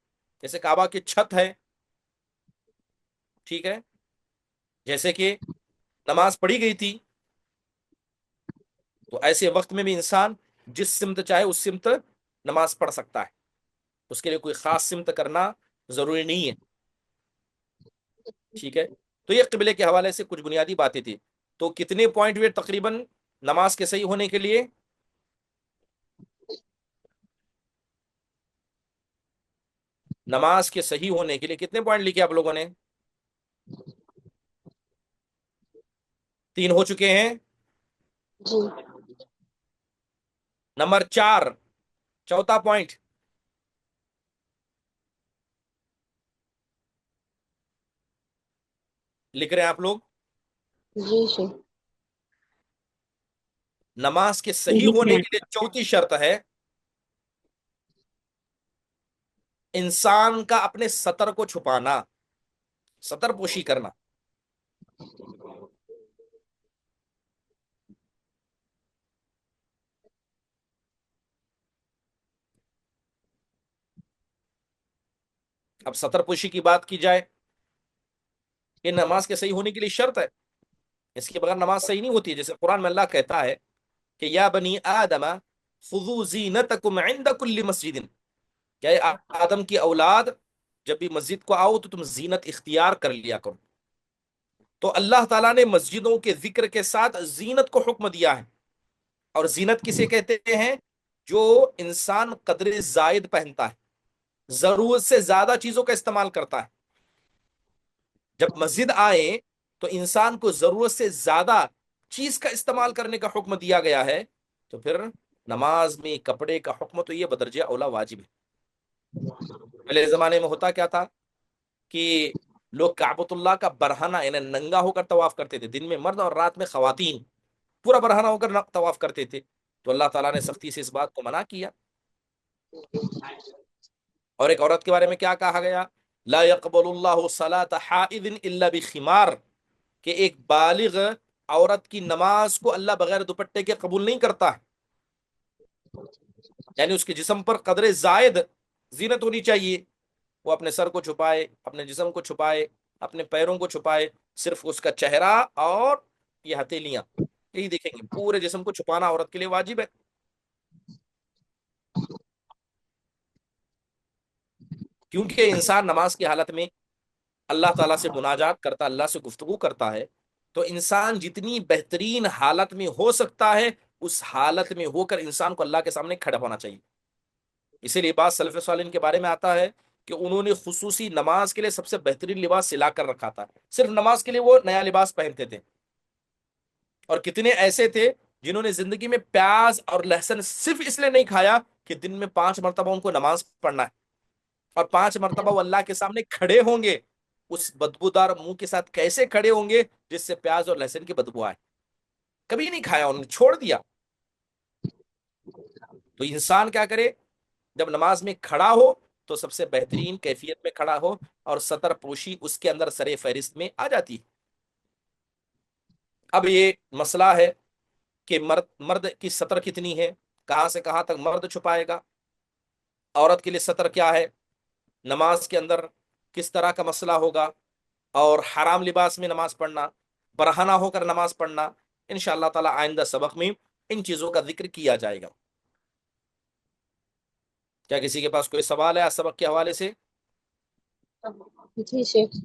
جیسے کعبہ کی چھت ہے، ٹھیک ہے، جیسے کہ نماز پڑھی گئی تھی، تو ایسے وقت میں بھی انسان جس سمت چاہے اس سمت نماز پڑھ سکتا ہے. اس کے لیے کوئی خاص سمت کرنا ضروری نہیں ہے. ٹھیک ہے. تو یہ قبلے کے حوالے سے کچھ بنیادی باتیں تھی. تو کتنے پوائنٹ ہوئے تقریباً نماز کے صحیح ہونے کے لیے؟ نماز کے صحیح ہونے کے لیے کتنے پوائنٹ لکھے آپ لوگوں نے؟ 3 ہو چکے ہیں. جی نمبر 4، چوتھا پوائنٹ. لکھ رہے ہیں آپ لوگ؟ جی جی نماز کے صحیح ہونے کے لیے چوتھی شرط ہے انسان کا اپنے سطر کو چھپانا، سطر پوشی کرنا. اب سطر پوشی کی بات کی جائے، یہ نماز کے صحیح ہونے کے لیے شرط ہے، اس کے بغیر نماز صحیح نہیں ہوتی ہے. جیسے قرآن میں اللہ کہتا ہے کہ یا بنی آدم خذوا زینتکم عند کل مسجد، کیا اے آدم کی اولاد، جب بھی مسجد کو آؤ تو تم زینت اختیار کر لیا کرو. تو اللہ تعالیٰ نے مسجدوں کے ذکر کے ساتھ زینت کو حکم دیا ہے. اور زینت کسے کہتے ہیں؟ جو انسان قدر زائد پہنتا ہے، ضرورت سے زیادہ چیزوں کا استعمال کرتا ہے. جب مسجد آئے تو انسان کو ضرورت سے زیادہ چیز کا استعمال کرنے کا حکم دیا گیا ہے، تو پھر نماز میں کپڑے کا حکم تو یہ بدرجہ اولا واجب ہے. پہلے زمانے میں ہوتا کیا تھا کہ لوگ کعبۃ اللہ کا برہنہ یعنی ننگا ہو کر طواف کرتے تھے، دن میں مرد اور رات میں خواتین پورا برہنہ ہو کر طواف کرتے تھے. تو اللہ تعالیٰ نے سختی سے اس بات کو منع کیا. اور ایک عورت کے بارے میں کیا کہا گیا؟ لا يقبل اللہ صلاة حائض الا بخمار، کہ ایک بالغ عورت کی نماز کو اللہ بغیر دوپٹے کے قبول نہیں کرتا. یعنی اس کے جسم پر قدر زائد زینت ہونی چاہیے. وہ اپنے سر کو چھپائے، اپنے جسم کو چھپائے، اپنے پیروں کو چھپائے، صرف اس کا چہرہ اور یہ ہتھیلیاں یہی دیکھیں گے. پورے جسم کو چھپانا عورت کے لیے واجب ہے. کیونکہ انسان نماز کی حالت میں اللہ تعالیٰ سے مناجات کرتا، اللہ سے گفتگو کرتا ہے، تو انسان جتنی بہترین حالت میں ہو سکتا ہے اس حالت میں ہو کر انسان کو اللہ کے سامنے کھڑا ہونا چاہیے. اسی لیے بات سلف صالحین کے بارے میں آتا ہے کہ انہوں نے خصوصی نماز کے لیے سب سے بہترین لباس سلا کر رکھا تھا. صرف نماز کے لیے وہ نیا لباس پہنتے تھے. اور کتنے ایسے تھے جنہوں نے زندگی میں پیاز اور لہسن صرف اس لیے نہیں کھایا کہ دن میں 5 مرتبہ ان کو نماز پڑھنا ہے اور 5 مرتبہ وہ اللہ کے سامنے کھڑے ہوں گے. اس بدبودار منہ کے ساتھ کیسے کھڑے ہوں گے جس سے پیاز اور لہسن کی بدبو آئے؟ کبھی نہیں کھایا، انہوں نے چھوڑ دیا. تو انسان کیا کرے؟ جب نماز میں کھڑا ہو تو سب سے بہترین کیفیت میں کھڑا ہو، اور سطر پوشی اس کے اندر سر فہرست میں آ جاتی. اب یہ مسئلہ ہے کہ مرد کی سطر کتنی ہے، کہاں سے کہاں تک مرد چھپائے گا، عورت کے لیے سطر کیا ہے، نماز کے اندر کس طرح کا مسئلہ ہوگا، اور حرام لباس میں نماز پڑھنا، برہنہ ہو کر نماز پڑھنا. انشاءاللہ تعالی آئندہ سبق میں ان چیزوں کا ذکر کیا جائے گا. کیا کسی کے پاس کوئی سوال ہے آج سبق کے حوالے سے؟ جی شیخ،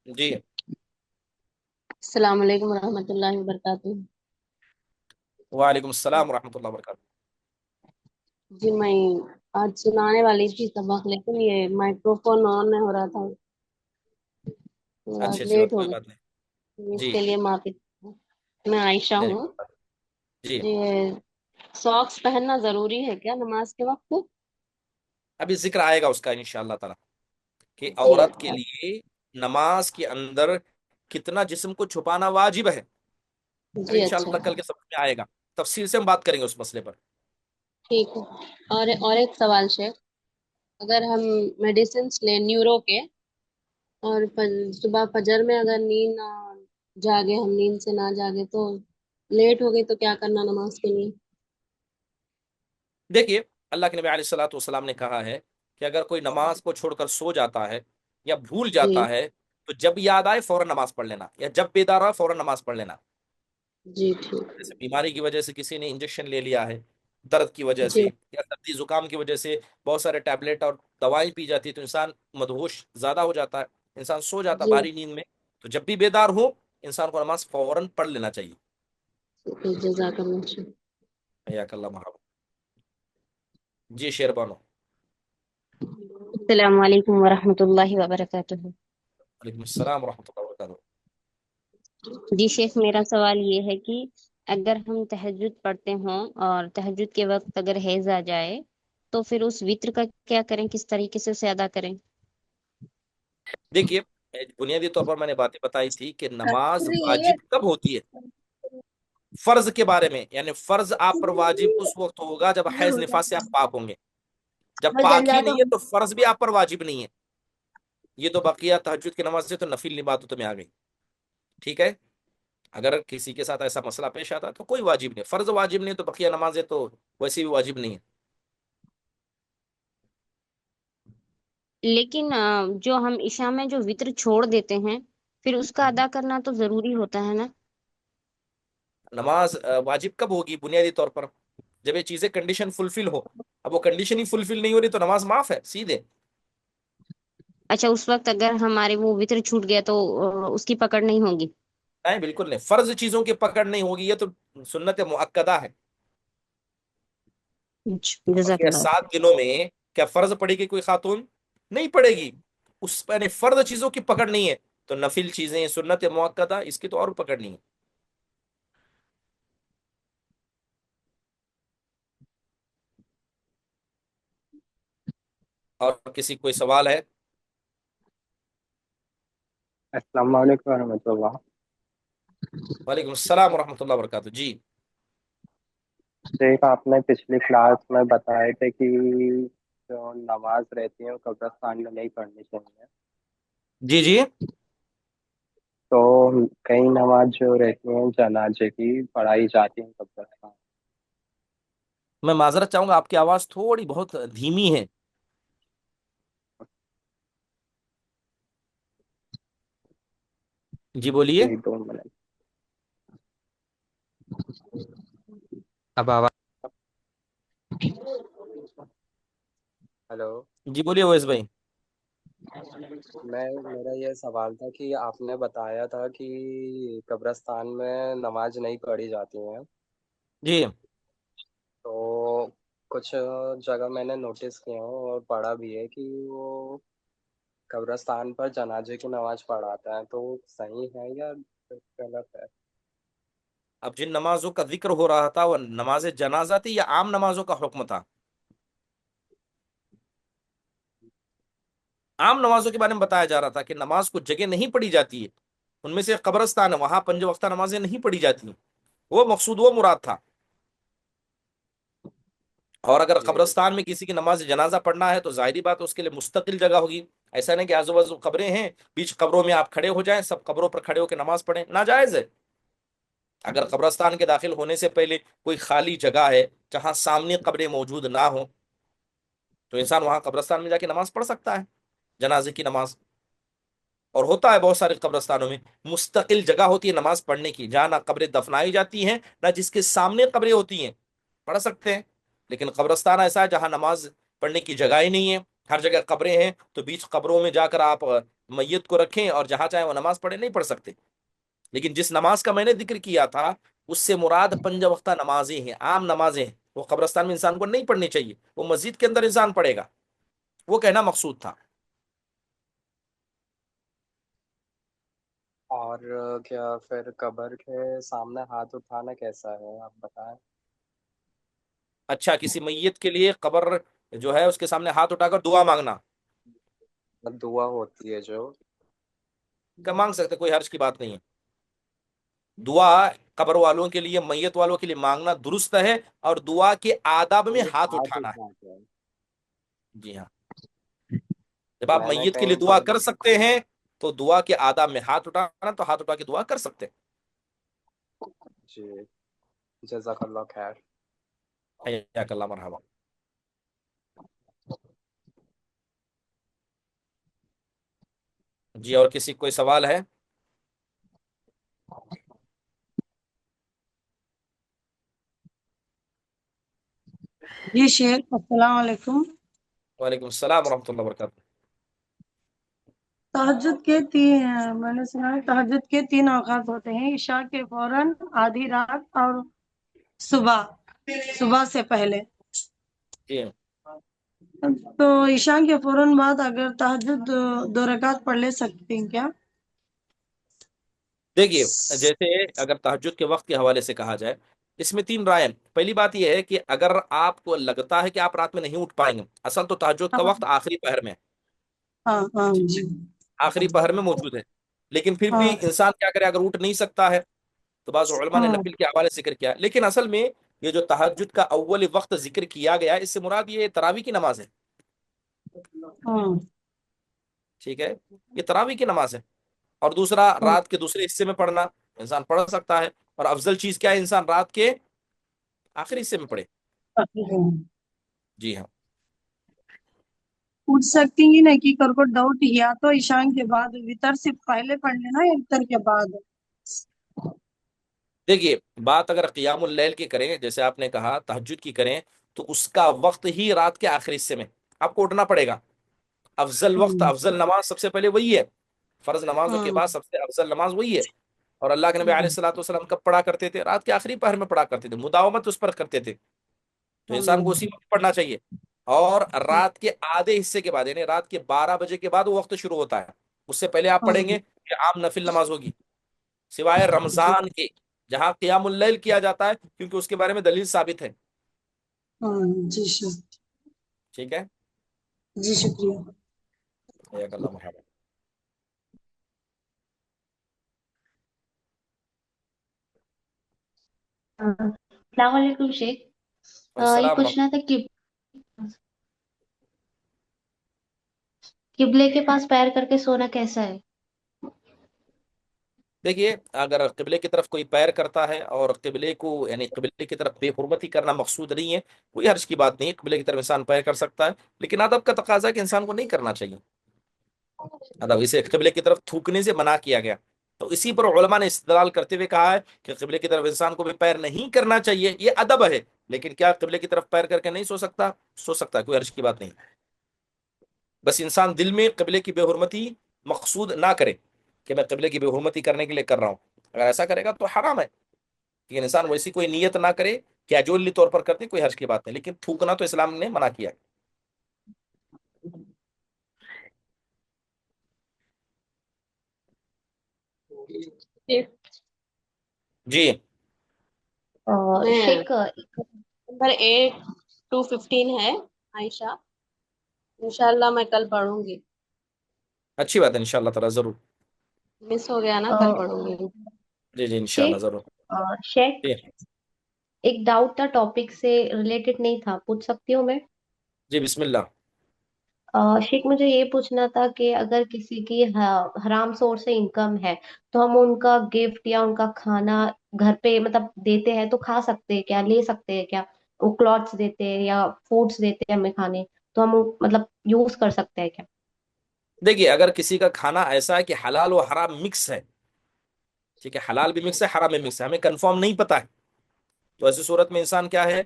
جی. السلام علیکم ورحمۃ اللہ وبرکاتہ. وعلیکم السلام ورحمۃ اللہ وبرکاتہ. جی میں آج سنانے والی تھی سبق، لیکن یہ مائکرو فون آن نہیں ہو رہا تھا، تھوڑا اچھا لیٹ ہو کوئی بات نہیں. گئی، اس جی کے لیے معافی. میں عائشہ نہیں ہوں. جی. جی، ساکس پہننا ضروری ہے کیا نماز کے وقت؟ ابھی ذکر آئے گا اس کا انشاءاللہ تعالی کہ جی عورت کے اچھا. لیے نماز کے اندر کتنا جسم کو چھپانا واجب ہے. ابھی جی اچھا، انشاءاللہ کل کے سبق میں آئے گا، تفصیل سے ہم بات کریں گے اس مسئلے پر. ٹھیک ہے. اور ایک سوال شیخ، اگر ہم میڈیسنس لیں نیورو کے، اور صبح فجر میں اگر نیند نہ جاگے، ہم نیند سے نہ جاگے تو لیٹ ہو گئی، تو کیا کرنا نماز کے لیے؟ دیکھیے، اللہ کے نبی علیہ الصلوۃ والسلام نے کہا ہے کہ اگر کوئی نماز کو چھوڑ کر سو جاتا ہے یا بھول جی جاتا ہے تو جب یاد آئے فوراً نماز پڑھ لینا، یا جب بیدار ہو فوراً نماز پڑھ لینا. جی ٹھیک. جیسے بیماری کی وجہ سے کسی نے انجیکشن لے لیا ہے، درد کی وجہ جی سے یا سردی زکام کی وجہ سے بہت سارے ٹیبلٹ اور دوائیں پی جاتی ہے، تو انسان مدہوش زیادہ ہو جاتا ہے، انسان سو جاتا ہے جی بھاری نیند میں. تو جب بھی بیدار ہو انسان کو نماز فوراً پڑھ لینا چاہیے. جزاک اللہ خیر. حیاک اللہ مرحبا. جی شیر بانو. السلام علیکم ورحمۃ اللہ وبرکاتہ. وعلیکم السلام ورحمۃ اللہ وبرکاتہ. جی شیخ، میرا سوال یہ ہے کہ اگر ہم تہجد پڑھتے ہوں اور تہجد کے وقت اگر حیض آ جائے تو پھر اس وطر کا کیا کریں، کس طریقے سے اسے ادا کریں؟ دیکھیے، بنیادی طور پر میں نے باتیں بتائی تھی کہ نماز واجب کب ہوتی ہے. فرض کے بارے میں، یعنی فرض آپ پر واجب اس وقت ہوگا جب حیض نفاس سے آپ پاک ہوں گے. جب پاک ہی نہیں ہے تو فرض بھی آپ پر واجب نہیں ہے. یہ تو بقیہ تہجد کی نماز سے تو نفل باتوں میں آ گئی. ٹھیک ہے، اگر کسی کے ساتھ ایسا مسئلہ پیش آتا تو کوئی واجب نہیں، فرض واجب نہیں تو بقیہ نمازیں تو ویسے بھی واجب نہیں ہے. لیکن جو ہم عشاء میں جو وطر چھوڑ دیتے ہیں پھر اس کا ادا کرنا تو ضروری ہوتا ہے نا؟ نماز واجب کب ہوگی؟ بنیادی طور پر جب یہ چیزیں کنڈیشن فلفل ہو. اب وہ کنڈیشن ہی فلفل نہیں ہو رہی تو نماز معاف ہے سیدھے. اچھا اس وقت اگر ہمارے وہ وطر چھوٹ گیا تو اس کی پکڑ نہیں ہوگی؟ نہیں بالکل نہیں، فرض چیزوں کی پکڑ نہیں ہوگی، یہ تو سنت مؤکدہ ہے۔ اچھا، جزاک باقی اللہ 7 دنوں میں کیا فرض پڑے گی کوئی خاتون؟ نہیں پڑے گی، اس پر فرض چیزوں کی پکڑ نہیں ہے، تو نفل چیزیں سنت مؤکدہ اس کی تو اور پکڑ نہیں ہے۔ اور کسی کوئی سوال ہے؟ السلام علیکم ورحمۃ اللہ۔ وعلیکم السلام ورحمۃ اللہ وبرکاتہ، جی شیخ آپ نے پچھلی کلاس میں بتائے تھے کہ جو نماز رہتی ہے وہ قبرستان میں نہیں پڑھنی چاہیے، جی جی تو کئی نماز جو رہتی ہیں جنازے کی پڑھائی جاتی ہیں قبرستان۔ میں معذرت چاہوں گا، آپ کی آواز تھوڑی بہت دھیمی ہے۔ جی بولیے۔ ایک دو منٹ، اب آواز؟ ہلو، جی بولیے اویس بھائی۔ میرا یہ سوال تھا کہ آپ نے بتایا تھا کہ قبرستان میں نماز نہیں پڑھی جاتی ہیں، جی تو کچھ جگہ میں نے نوٹس کیا ہوں اور پڑھا بھی ہے کہ وہ قبرستان پر جنازے کی نماز پڑھاتا ہے، تو صحیح ہے یا غلط ہے؟ اب جن نمازوں کا ذکر ہو رہا تھا وہ نماز جنازہ تھی یا عام نمازوں کا حکم تھا؟ عام نمازوں کے بارے میں بتایا جا رہا تھا کہ نماز کو جگہ نہیں پڑھی جاتی ہے، ان میں سے ایک قبرستان ہے، وہاں 5 وقتہ نمازیں نہیں پڑھی جاتی ہیں، وہ مقصود وہ مراد تھا۔ اور اگر جی قبرستان میں کسی کی نماز جنازہ پڑھنا ہے تو ظاہری بات ہے اس کے لیے مستقل جگہ ہوگی، ایسا نہیں کہ آزو بازو قبریں ہیں بیچ قبروں میں آپ کھڑے ہو جائیں، سب قبروں پر کھڑے ہو کے نماز پڑھیں، ناجائز ہے۔ اگر قبرستان کے داخل ہونے سے پہلے کوئی خالی جگہ ہے جہاں سامنے قبریں موجود نہ ہوں تو انسان وہاں قبرستان میں جا کے نماز پڑھ سکتا ہے، جنازے کی نماز۔ اور ہوتا ہے بہت سارے قبرستانوں میں مستقل جگہ ہوتی ہے نماز پڑھنے کی، جہاں نہ قبریں دفنائی جاتی ہیں نہ جس کے سامنے قبریں ہوتی ہیں، پڑھ سکتے ہیں۔ لیکن قبرستان ایسا ہے جہاں نماز پڑھنے کی جگہ ہی نہیں ہے، ہر جگہ قبریں ہیں، تو بیچ قبروں میں جا کر آپ میت کو رکھیں اور جہاں چاہیں وہ نماز پڑھیں، نہیں پڑھ سکتے۔ لیکن جس نماز کا میں نے ذکر کیا تھا اس سے مراد 5 وقتہ نمازیں ہیں، عام نمازیں ہیں، وہ قبرستان میں انسان کو نہیں پڑھنی چاہیے، وہ مسجد کے اندر انسان پڑھے گا، وہ کہنا مقصود تھا۔ اور کیا پھر قبر کے سامنے ہاتھ اٹھانا کیسا ہے آپ بتائیں؟ اچھا، کسی میت کے لیے قبر جو ہے اس کے سامنے ہاتھ اٹھا کر دعا مانگنا، دعا ہوتی ہے جو، کیا مانگ سکتے، کوئی حرج کی بات نہیں ہے۔ دعا قبر والوں کے لیے، میت والوں کے لیے مانگنا درست ہے، اور دعا کے آداب میں ہاتھ ہاتھ اٹھانا اٹھا کے ہے۔ جی ہاں، جب آپ میں نے میت کے لیے کہیں دعا پر، کر سکتے ہیں تو دعا کے آداب میں ہاتھ اٹھانا، تو ہاتھ اٹھا کے دعا کر سکتے جی جزاک اللہ خیر۔ ہیں۔ حیاک اللہ، مرحبا۔ جی اور کسی کوئی سوال ہے؟ جی شیخ السلام علیکم۔ وعلیکم السلام ورحمۃ اللہ وبرکاتہ۔ تہجد کے میں نے سنا ہے تہجد کے 3 اوقات ہوتے ہیں، عشاء کے فوراً، آدھی رات اور صبح، صبح سے پہلے۔ جی تو عشاء کے فوراً بعد اگر تہجد 2 رکعت پڑھ لے سکتے ہیں کیا؟ دیکھیے، جیسے اگر تہجد کے وقت کے حوالے سے کہا جائے، اس میں 3 رائے ہیں۔ پہلی بات یہ ہے کہ اگر آپ کو لگتا ہے کہ آپ رات میں نہیں اٹھ پائیں گے، اصل تو تہجد کا ہاں وقت آخری پہر میں ہے، ہاں ہاں جی۔ آخری پہر میں موجود ہے، لیکن پھر بھی ہاں انسان کیا کرے اگر اٹھ نہیں سکتا ہے تو بعض علماء نے ہاں نفل کے حوالے سے ذکر کیا، لیکن اصل میں یہ جو تہجد کا اول وقت ذکر کیا گیا ہے اس سے مراد یہ تراویح کی نماز ہے، ہاں ٹھیک ہے، یہ تراویح کی نماز ہے۔ اور دوسرا، ہاں رات کے دوسرے حصے میں پڑھنا انسان پڑھ سکتا ہے، اور افضل چیز کیا ہے، انسان رات کے آخری حصے میں پڑھے۔ جی ہاں، پوچھ سکتی ہیں نا کہ کر کو ڈاؤٹ یا تو عشاء کے بعد وطر سے پہلے پڑھ لینا یا وطر کے بعد؟ دیکھیے بات اگر قیام اللیل کی کریں، جیسے آپ نے کہا تہجد کی کریں، تو اس کا وقت ہی رات کے آخری حصے میں آپ کو اٹھنا پڑے گا، افضل وقت افضل نماز سب سے پہلے وہی ہے، فرض نمازوں کے ہوں بعد سب سے افضل نماز وہی ہے. اور اللہ کے نبی علیہ الصلوۃ والسلام کب پڑھا کرتے تھے؟ رات کے آخری پہر میں پڑھا کرتے تھے، مداومت اس پر کرتے تھے. تو انسان کو اسی وقت پڑھنا چاہیے. اور رات کے آدھے حصے کے بعد، یعنی رات کے 12 بجے کے بعد وہ وقت شروع ہوتا ہے. اس سے پہلے آپ پڑھیں گے کہ عام نفل نماز ہوگی، سوائے جی رمضان کے جہاں قیام اللیل کیا جاتا ہے، کیونکہ اس کے بارے میں دلیل ثابت ہے. جی ٹھیک ہے. جی شکریہ. حیاک اللہ، مرحبا. السلام علیکم شیخ. یہ السلام ورحمۃ. پوچھنا تھا کہ قبلے کے پاس پیر کر کے سونا کیسا ہے؟ دیکھیے، اگر قبلے کی طرف کوئی پیر کرتا ہے اور قبلے کو یعنی قبلے کی طرف بے حرمتی کرنا مقصود نہیں ہے، کوئی حرج کی بات نہیں ہے. قبلے کی طرف انسان پیر کر سکتا ہے، لیکن ادب کا تقاضا ہے کہ انسان کو نہیں کرنا چاہیے. ادب اسے قبلے کی طرف تھوکنے سے منع کیا گیا. تو اسی پر علماء نے استدلال کرتے ہوئے کہا ہے کہ قبلے کی طرف انسان کو بھی پیر نہیں کرنا چاہیے، یہ ادب ہے. لیکن کیا قبلے کی طرف پیر کر کے نہیں سو سکتا؟ سو سکتا ہے، کوئی حرج کی بات نہیں. بس انسان دل میں قبلے کی بے حرمتی مقصود نہ کرے کہ میں قبلے کی بے حرمتی کرنے کے لیے کر رہا ہوں. اگر ایسا کرے گا تو حرام ہے. لیکن انسان ویسی کوئی نیت نہ کرے، کیجولی طور پر کرتے، کوئی حرج کی بات نہیں. لیکن تھوکنا تو اسلام نے منع کیا ہے. جی. میں شیخ نمبر 8215 ہے عائشہ. انشاءاللہ میں کل پڑھوں گی. اچھی بات ہے، انشاءاللہ تعالی ضرور. مس ہو گیا نا، کل پڑھوں گی. جی جی انشاءاللہ شیخ ضرور. شیخ جی ایک ڈاؤٹ تھا، ٹاپک سے ریلیٹڈ نہیں تھا، پوچھ سکتی ہوں میں؟ جی بسم اللہ. شیخ مجھے یہ پوچھنا تھا کہ اگر کسی کی حرام سورس سے انکم ہے تو ہم ان کا گفٹ یا ان کا کھانا گھر پہ مطلب دیتے ہیں تو کھا سکتے ہیں کیا، لے سکتے ہیں کیا؟ وہ کلوتھس دیتے ہیں یا فوڈس دیتے ہیں ہمیں کھانے، تو ہم مطلب یوز کر سکتے ہیں کیا؟ دیکھیے، اگر کسی کا کھانا ایسا ہے کہ حلال و حرام مکس ہے، ٹھیک ہے، حلال بھی مکس ہے حرام بھی مکس ہے، ہمیں کنفرم نہیں پتا ہے، تو ایسی صورت میں انسان کیا ہے،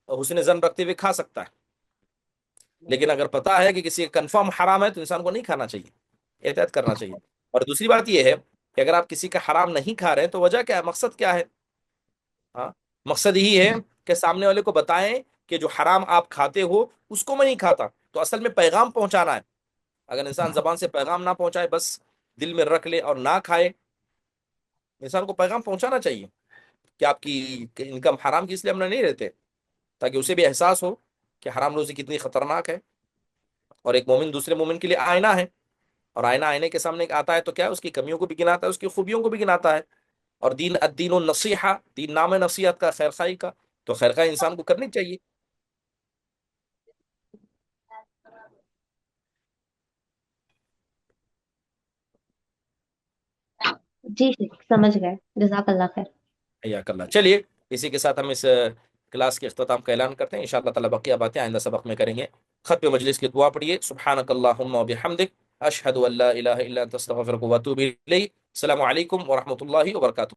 حسن ظن رکھتے ہوئے کھا سکتا ہے. لیکن اگر پتا ہے کہ کسی کا کنفرم حرام ہے تو انسان کو نہیں کھانا چاہیے، احتیاط کرنا چاہیے. اور دوسری بات یہ ہے کہ اگر آپ کسی کا حرام نہیں کھا رہے ہیں تو وجہ کیا ہے، مقصد کیا ہے؟ ہاں، مقصد یہی ہے کہ سامنے والے کو بتائیں کہ جو حرام آپ کھاتے ہو اس کو میں نہیں کھاتا. تو اصل میں پیغام پہنچانا ہے. اگر انسان زبان سے پیغام نہ پہنچائے، بس دل میں رکھ لے اور نہ کھائے، انسان کو پیغام پہنچانا چاہیے کہ آپ کی انکم حرام کی، اس لیے ہم نہیں رہتے، تاکہ اسے بھی احساس ہو کہ حرام روزی کتنی خطرناک ہے. اور ایک مومن دوسرے مومن کے لیے آئینہ ہے، اور آئینہ آئینے کے سامنے آتا ہے تو کیا ہے، اس کی کمیوں کو بھی گناتا ہے، اس کی خوبیوں کو بھی گناتا ہے. اور الدین النصیحہ، دین نام ہے نصیحت کا، خیر خائی کا، تو خیر خائی انسان کو کرنی چاہیے. جی شیخ سمجھ گئے، جزاک اللہ خیر. حیاک اللہ. چلیے، اسی کے ساتھ ہم اس کلاس کے اختتام کا اعلان کرتے ہیں. انشاءاللہ تعالی بقیہ باتیں آئندہ سبق میں کریں گے. ختم مجلس کی دعا پڑھیے. سبحانک اللہم و بحمدک، اشہد ان لا الہ الا انت استغفرک و اتوب الیک. السلام علیکم ورحمۃ اللہ وبرکاتہ.